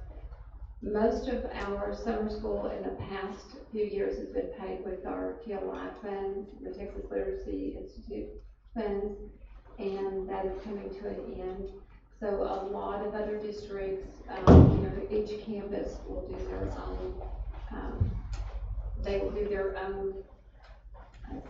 most of our summer school in the past few years has been paid with our TLI funds, the Texas Literacy Institute funds, and that is coming to an end. So a lot of other districts, each campus will do their own, they will do their own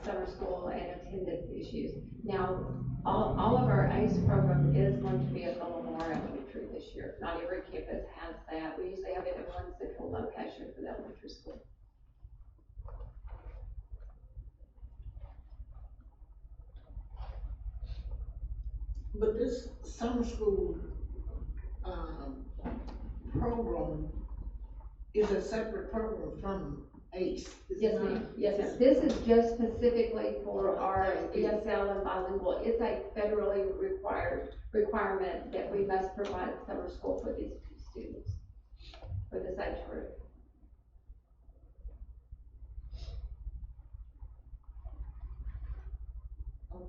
summer school and attendance issues. Now, all of our ACE program is going to be at the Lamar Elementary this year. Not every campus has that. We usually have it in one central location for the elementary school. But this summer school, program is a separate program from ACE. Yes, ma'am. Yes, ma'am. This is just specifically for our ESL and bilingual. It's a federally requirement that we must provide summer school for these two students, for this age group. Okay.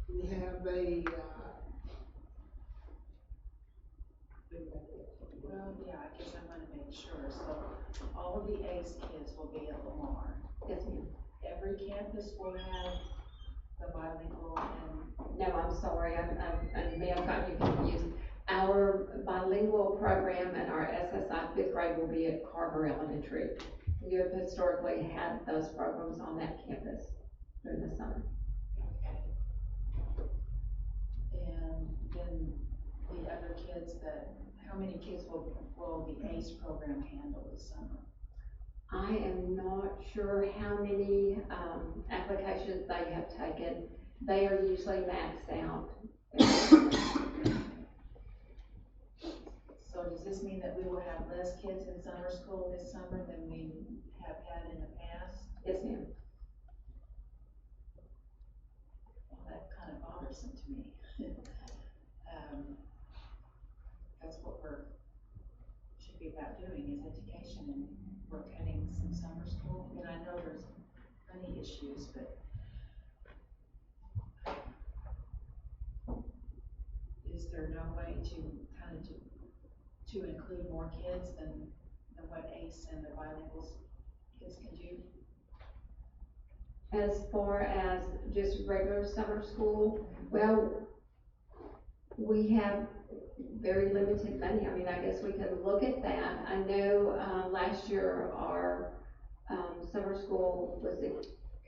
We have a, Well, yeah, I guess I want to make sure. So all of the ACE kids will be at Lamar. Yes, ma'am. Every campus will have the bilingual and. No, I'm sorry, I may have gotten you confused. Our bilingual program and our SSI 5th grade will be at Carver Elementary. We have historically had those programs on that campus during the summer. And then the other kids how many kids will the ACE program handle this summer? I am not sure how many applications they have taken. They are usually maxed out. So does this mean that we will have less kids in summer school this summer than we have had in the past? Yes, ma'am. Well, that's kind of bothersome to me. That's what should be about doing is education, and we're cutting some summer school. And I know there's money issues, but is there no way to kind of to include more kids than what ACE and the bilingual kids can do? As far as just regular summer school, well, we have very limited money. I mean, I guess we could look at that. I know last year our summer school was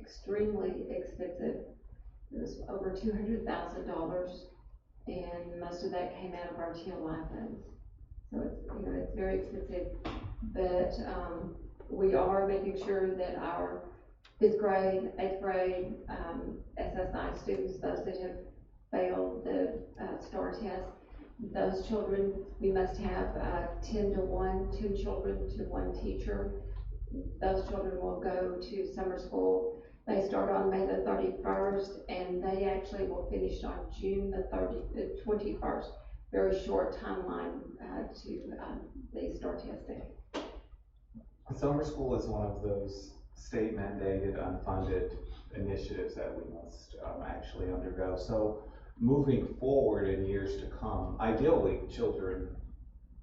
extremely expensive. It was over $200,000, and most of that came out of our TLI funds. So it's, it's very expensive, but we are making sure that our 5th grade, 8th grade SSI students, those that have failed the STAR test, those children, we must have 10 to 1, 2 children to 1 teacher. Those children will go to summer school. They start on May the 31st, and they actually will finish on June the 21st. Very short timeline to the STAR testing. Summer school is one of those state mandated unfunded initiatives that we must actually undergo. So moving forward in years to come, ideally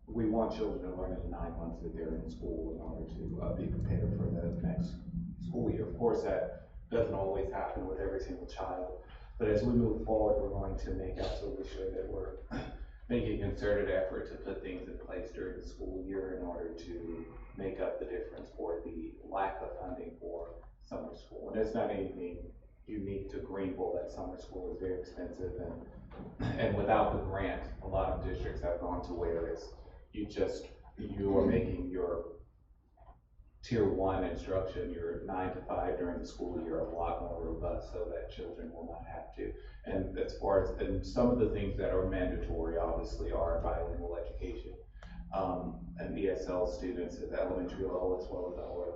we want children to learn in the 9 months that they're in school in order to be prepared for the next school year. Of course, that doesn't always happen with every single child, but as we move forward, we're going to make absolutely sure that we're make a concerted effort to put things in place during the school year in order to make up the difference for the lack of funding for summer school. And it's not anything unique to Greenville that summer school is very expensive, and without the grant, a lot of districts have gone to where it's, you are making your tier 1 instruction, your 9 to 5 during the school year, a lot more robust so that children will not have to. And as far as, and some of the things that are mandatory obviously are bilingual education, and ESL students at the elementary level, as well as our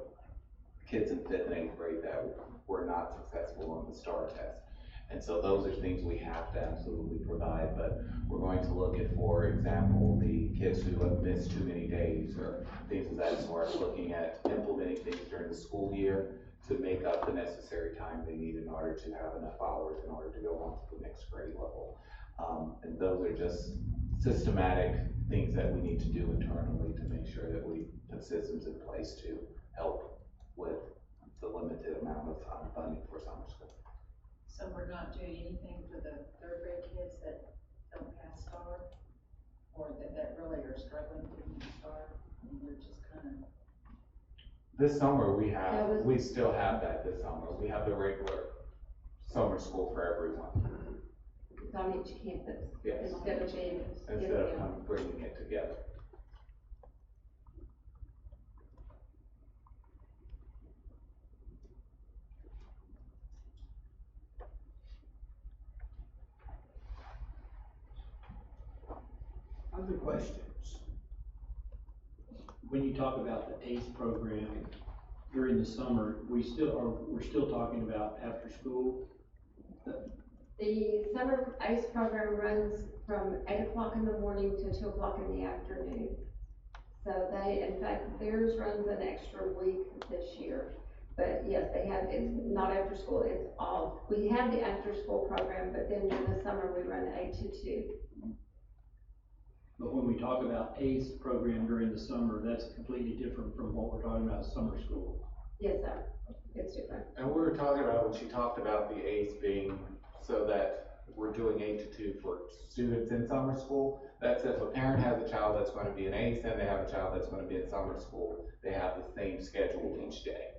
kids in 5th and 8th grade that were not successful on the STAR test. And so those are things we have to absolutely provide, but we're going to look at, for example, the kids who have missed too many days or things of that sort, looking at implementing things during the school year to make up the necessary time they need in order to have enough hours in order to go on to the next grade level. And those are just systematic things that we need to do internally to make sure that we put systems in place to help with the limited amount of funding for summer school. So we're not doing anything for the 3rd grade kids that don't pass STAR, or that really are struggling to meet STAR, and we're just kind of. This summer we still have that this summer. We have the regular summer school for everyone. It's on each campus. Yes. Instead of bringing it together. Other questions? When you talk about the ACE program during the summer, we're still talking about after school? The summer ICE program runs from 8 o'clock in the morning to 2 o'clock in the afternoon. So in fact, theirs runs an extra week this year. But yes, it's not after school, it's all, we have the after school program, but then during the summer we run 8 to 2. But when we talk about ACE program during the summer, that's completely different from what we're talking about summer school. Yes, sir, it's different. And we were talking about, when she talked about the ACE being so that we're doing 8 to 2 for students in summer school, that's if a parent has a child that's going to be in ACE and they have a child that's going to be in summer school, they have the same schedule each day.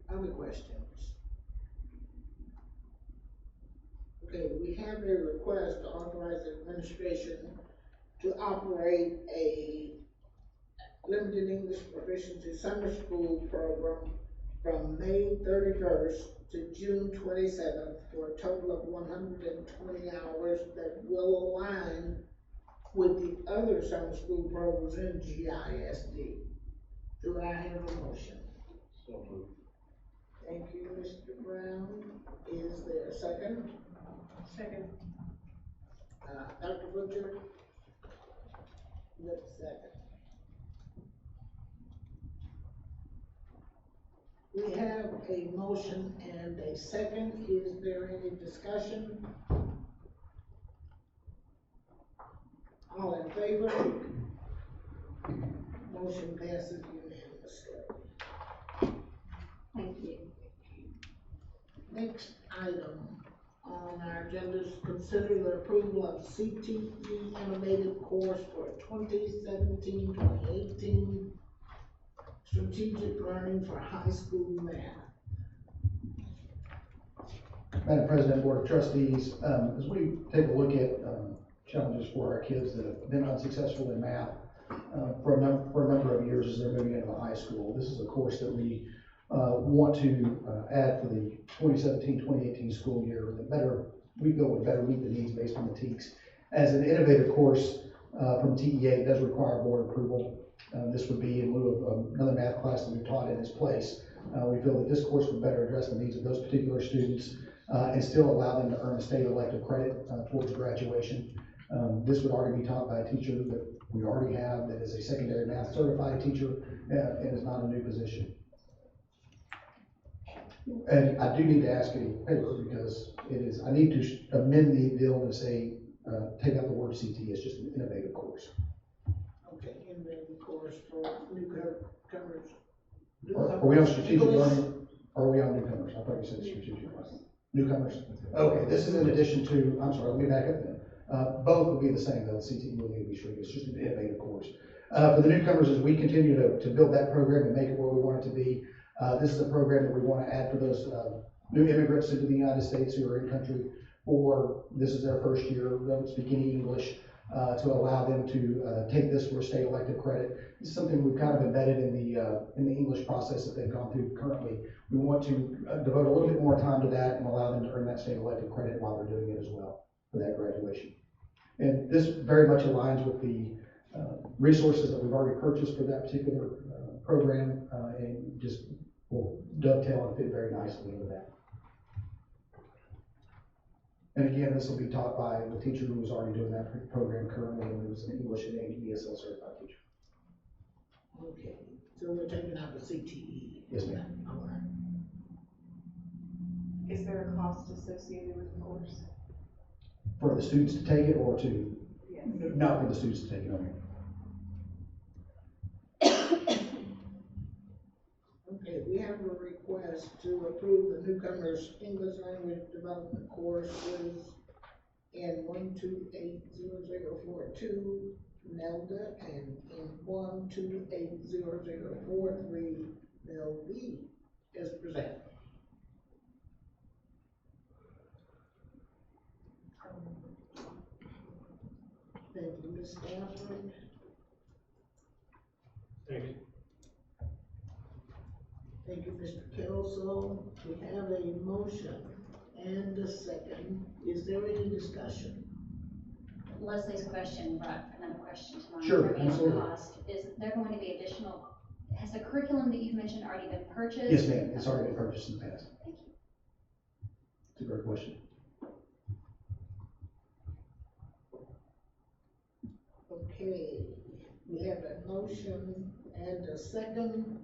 Other questions? Okay, we have a request to authorize the administration to operate a limited English proficiency summer school program from May 31st to June 27th for a total of 120 hours that will align with the other summer school programs in GISD. Do I have a motion? So moved. Thank you, Mr. Brown. Is there a second? Second. Dr. Butcher? Good second. We have a motion and a second. Is there any discussion? All in favor? Motion passes unanimously. Thank you. Next item on our agenda is consider the approval of CTE innovative course for 2017-2018 strategic learning for high school math. Madam President, Board of Trustees, as we take a look at challenges for our kids that have been unsuccessful in math for a number of years as they're moving into the high school, this is a course that we want to add for the 2017-2018 school year. We go with better meet the needs based on the TEKS. As an innovative course from TEA, it does require board approval. This would be in lieu of another math class that we've taught in its place. We feel that this course would better address the needs of those particular students and still allow them to earn a state elective credit towards graduation. This would already be taught by a teacher that we already have that is a secondary math certified teacher and is not a new position. And I do need to ask a paper because I need to amend the bill to say, take out the word CT, it's just an innovative course. Okay, innovative course for newcomers. Are we on strategic learning? Or are we on newcomers? I thought you said strategic learning. Newcomers? Okay, this is in addition to, I'm sorry, let me back up then. Both will be the same though, CTE will be sure, it's just an innovative course. For the newcomers, as we continue to build that program and make it where we want it to be, this is a program that we want to add for those new immigrants into the United States who are in country for, this is their first year, they don't speak any English, to allow them to take this for a state elective credit. It's something we've kind of embedded in the English process that they've gone through currently. We want to devote a little bit more time to that and allow them to earn that state elective credit while they're doing it as well for that graduation. And this very much aligns with the resources that we've already purchased for that particular program, and just will dovetail and fit very nicely into that. And again, this will be taught by the teacher who was already doing that program currently, and was an English and ESL certified teacher. Okay, so we're taking out the CTE. Yes, ma'am. All right. Is there a cost associated with the course? For the students to take it, or to? Yes. Not for the students to take it, okay. Okay, we have a request to approve the newcomers English language development courses in 1280042 Nelda and in 1280043 Nelby as presented. Thank you, Ms. Stafford. Second. Thank you, Mr. Kelso. We have a motion and a second. Is there any discussion? Leslie's question brought another question to mind. Sure, Regarding absolutely. cost, is there going to be additional, has the curriculum that you've mentioned already been purchased? Yes, ma'am, it's already been purchased in the past. Thank you. It's a great question. Okay, we have a motion and a second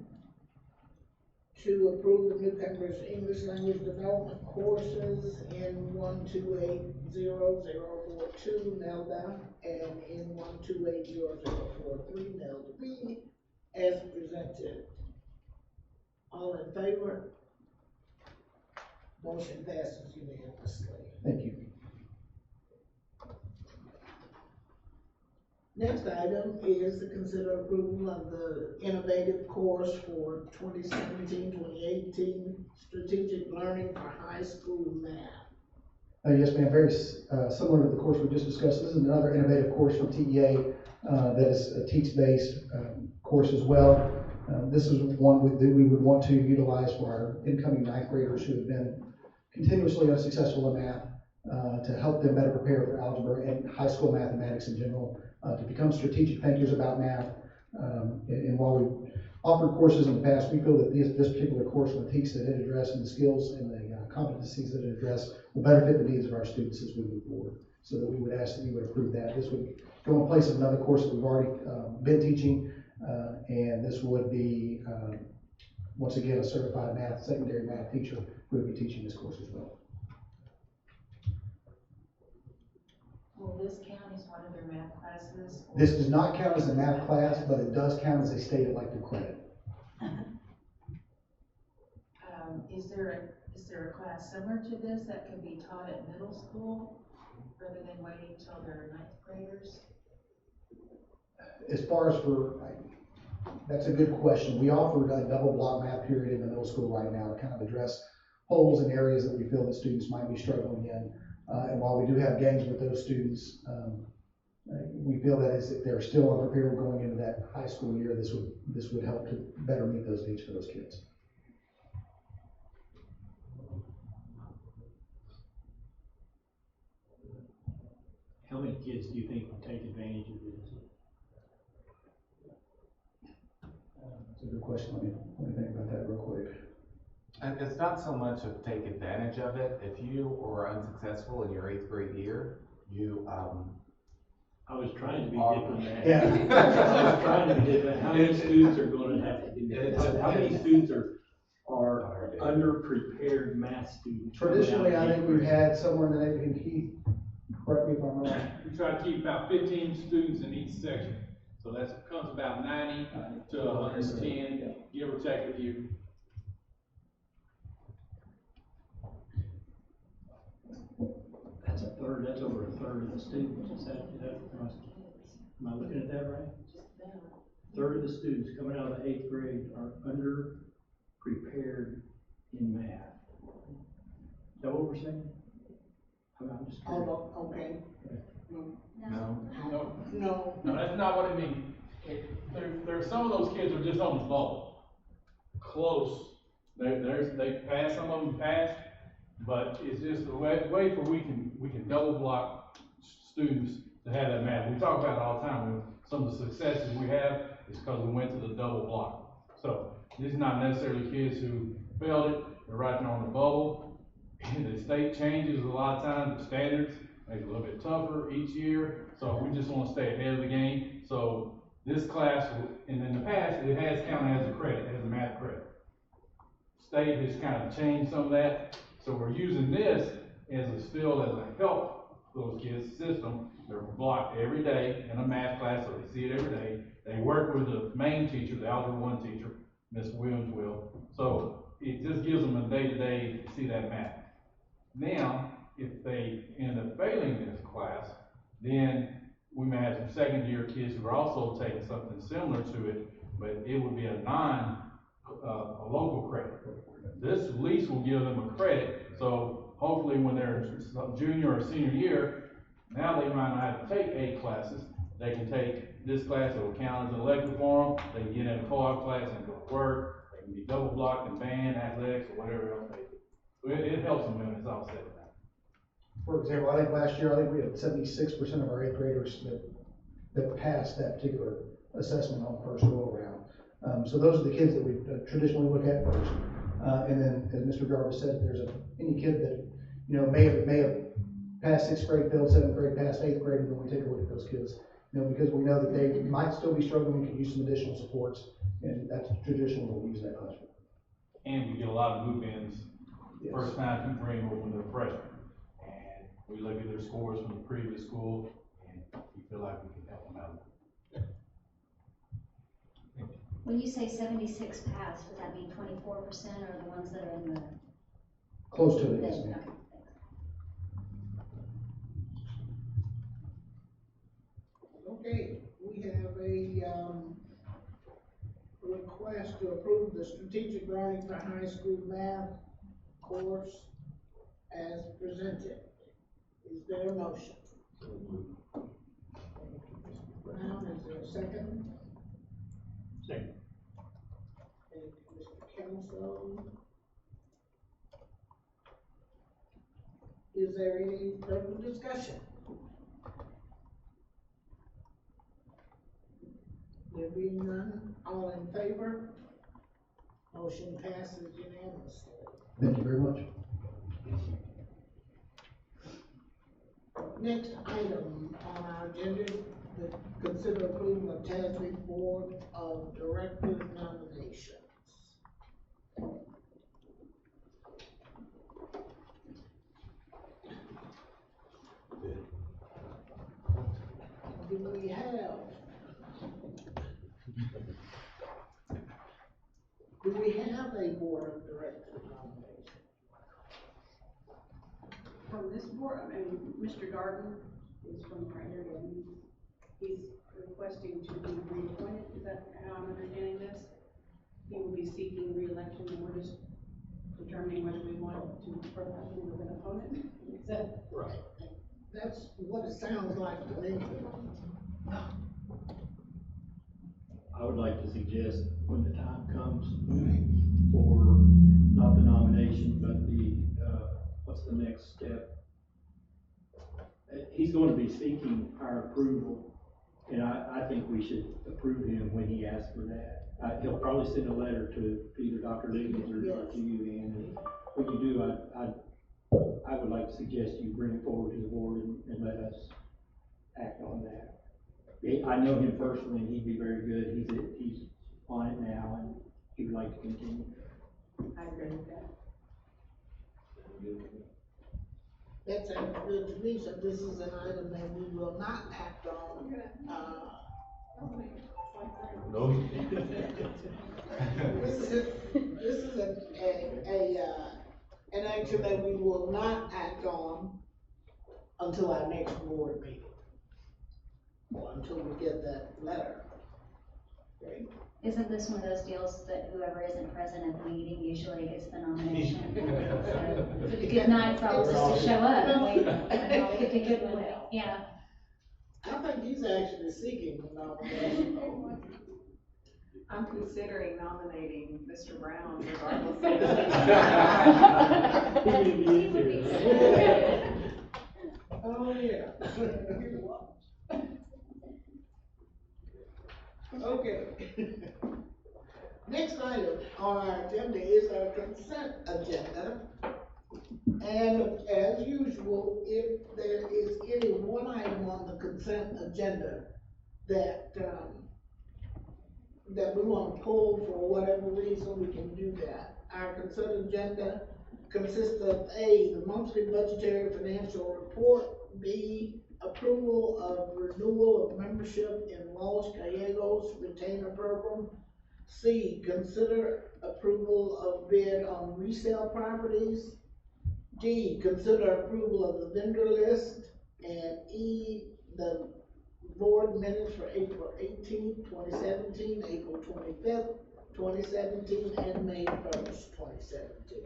to approve the newcomers English language development courses in 1280042 Nelda and in 1280043 Nelda B as presented. All in favor? Motion passes unanimously. Thank you. Next item is to consider approval of the innovative course for 2017-2018 strategic learning for high school math. Yes, ma'am, very similar to the course we just discussed. This is another innovative course from TEA that is a teach-based course as well. This is one that we would want to utilize for our incoming ninth graders who have been continuously unsuccessful in math, to help them better prepare for algebra and high school mathematics in general, to become strategic thinkers about math. And while we've offered courses in the past, we feel that this particular course and the teach that it addresses and the skills and the competencies that it addresses will better fit the needs of our students as we move forward. So that we would ask that you would approve that. This would go in place of another course that we've already been teaching, and this would be, once again, a certified secondary math teacher who would be teaching this course as well. Will this count as one of their math classes? This does not count as a math class, but it does count as a state elective credit. Is there a class similar to this that can be taught at middle school rather than waiting until they're ninth graders? As far as that's a good question. We offered a double block math period in the middle school right now to kind of address holes in areas that we feel that students might be struggling in. And while we do have games with those students, we feel that if they're still unprepared going into that high school year, this would help to better meet those needs for those kids. How many kids do you think will take advantage of this? That's a good question. Let me think about that real quick. And it's not so much of take advantage of it. If you were unsuccessful in your 8th grade year, you I was trying to be diplomatic. Yeah. I was trying to be diplomatic. How many students are going to have to do that? How many students are underprepared math students? Traditionally, I think we've had somewhere in the neighborhood, Keith, correct me if I'm wrong. We try to keep about 15 students in each section. So that comes about 90 to 110, give or take a few. That's over a third of the students, am I looking at that right? Third of the students coming out of the 8th grade are under-prepared in math. Is that what we're saying? I'm just curious. Oh, okay. No, that's not what it means. There's some of those kids are just on the bubble. Close. They pass, some of them pass, but it's just a way for we can double block students to have that math. We talk about it all the time. Some of the successes we have is because we went to the double block. So these are not necessarily kids who failed it. They're right there on the bubble. And the state changes a lot of times. The standards make it a little bit tougher each year. So we just want to stay ahead of the game. So this class, and in the past, it has counted as a credit, as a math credit. State has kind of changed some of that. So we're using this as a help those kids' system. They're blocked every day in a math class, so they see it every day. They work with the main teacher, the Algebra 1 teacher, Miss Williams will. So it just gives them a day-to-day to see that math. Now, if they end up failing this class, then we may have some second-year kids who are also taking something similar to it, but it would be a local credit. This at least will give them a credit, so hopefully when they're junior or senior year, now they might not have to take 8 classes. They can take this class that will count as an elective for them. They can get in a co-op class and go to work. They can be double blocked in band, athletics, or whatever else they do. So it helps them when it's all said and done. For example, I think last year, we had 76% of our 8th graders that passed that particular assessment on the first go around. So those are the kids that we traditionally look at first. And then, as Mr. Garvis said, there's any kid that, may have passed 6th grade, failed 7th grade, passed 8th grade, and then we take a look at those kids. Because we know that they might still be struggling, we could use some additional supports, and that's traditionally what we use that classroom. And we get a lot of move-ins first time you bring them when they're freshmen. And we look at their scores from the previous school, and we feel like we can help them out. When you say 76 passed, does that mean 24% or the ones that are in the? Close to it, yes, ma'am. Okay, we have a request to approve the strategic learning for high school math course as presented. Is there a motion? Brown, is there a second? Second. Thank you, Mr. Council. Is there any further discussion? There being none, all in favor? Motion passes unanimously. Thank you very much. Next item on our agenda, to consider approval of TASB Board of Directors nominations. Do we have a Board of Directors nomination? From this board, Mr. Garden is from right here, and he's requesting to be reappointed. Is that how I'm understanding this? He will be seeking re-election, and we're just determining whether we want to provide him with an opponent. Is that right? That's what it sounds like to me. I would like to suggest when the time comes for not the nomination, but the, what's the next step? He's going to be seeking our approval, and I think we should approve him when he asks for that. He'll probably send a letter to either Dr. Liggins or to you, and when you do, I would like to suggest you bring it forward to the board and let us act on that. I know him personally, and he'd be very good. He's on it now, and he would like to continue. I agree with that. That sounds good to me, so this is an item that we will not act on, No. This is an action that we will not act on until our next board meeting. Or until we get that letter. Okay? Isn't this one of those deals that whoever isn't present at the meeting usually gets the nomination? So it's a good night for all of us to show up and we can get with it, yeah. I think he's actually seeking the nomination. I'm considering nominating Mr. Brown regardless. Oh, yeah. Okay. Next item on our agenda is our consent agenda. And as usual, if there is any one item on the consent agenda that, that we want to pull for whatever reason, we can do that. Our consent agenda consists of A, the monthly budgetary financial report, B, approval of renewal of membership in Los Gallegos retainer program, C, consider approval of bid on resale properties, D, consider approval of the vendor list, and E, the board minutes for April 18th, 2017, April 25th, 2017, and May 1st, 2017.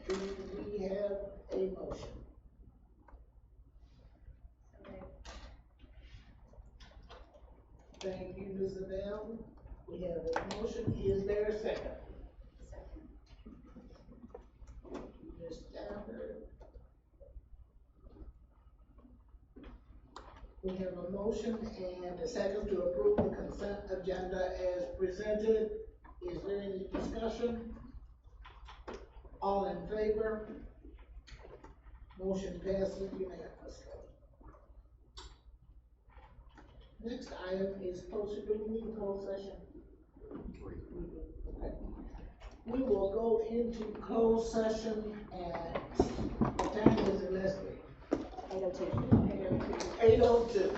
Do we have a motion? Thank you, Ms. Adele. We have a motion. Is there a second? Second. Ms. Stafford. We have a motion and a second to approve the consent agenda as presented. Is there any discussion? All in favor? Motion passes unanimously. Next item is posted to the closed session. Okay. We will go into closed session at, what time is it, Leslie? 8:02. 8:02.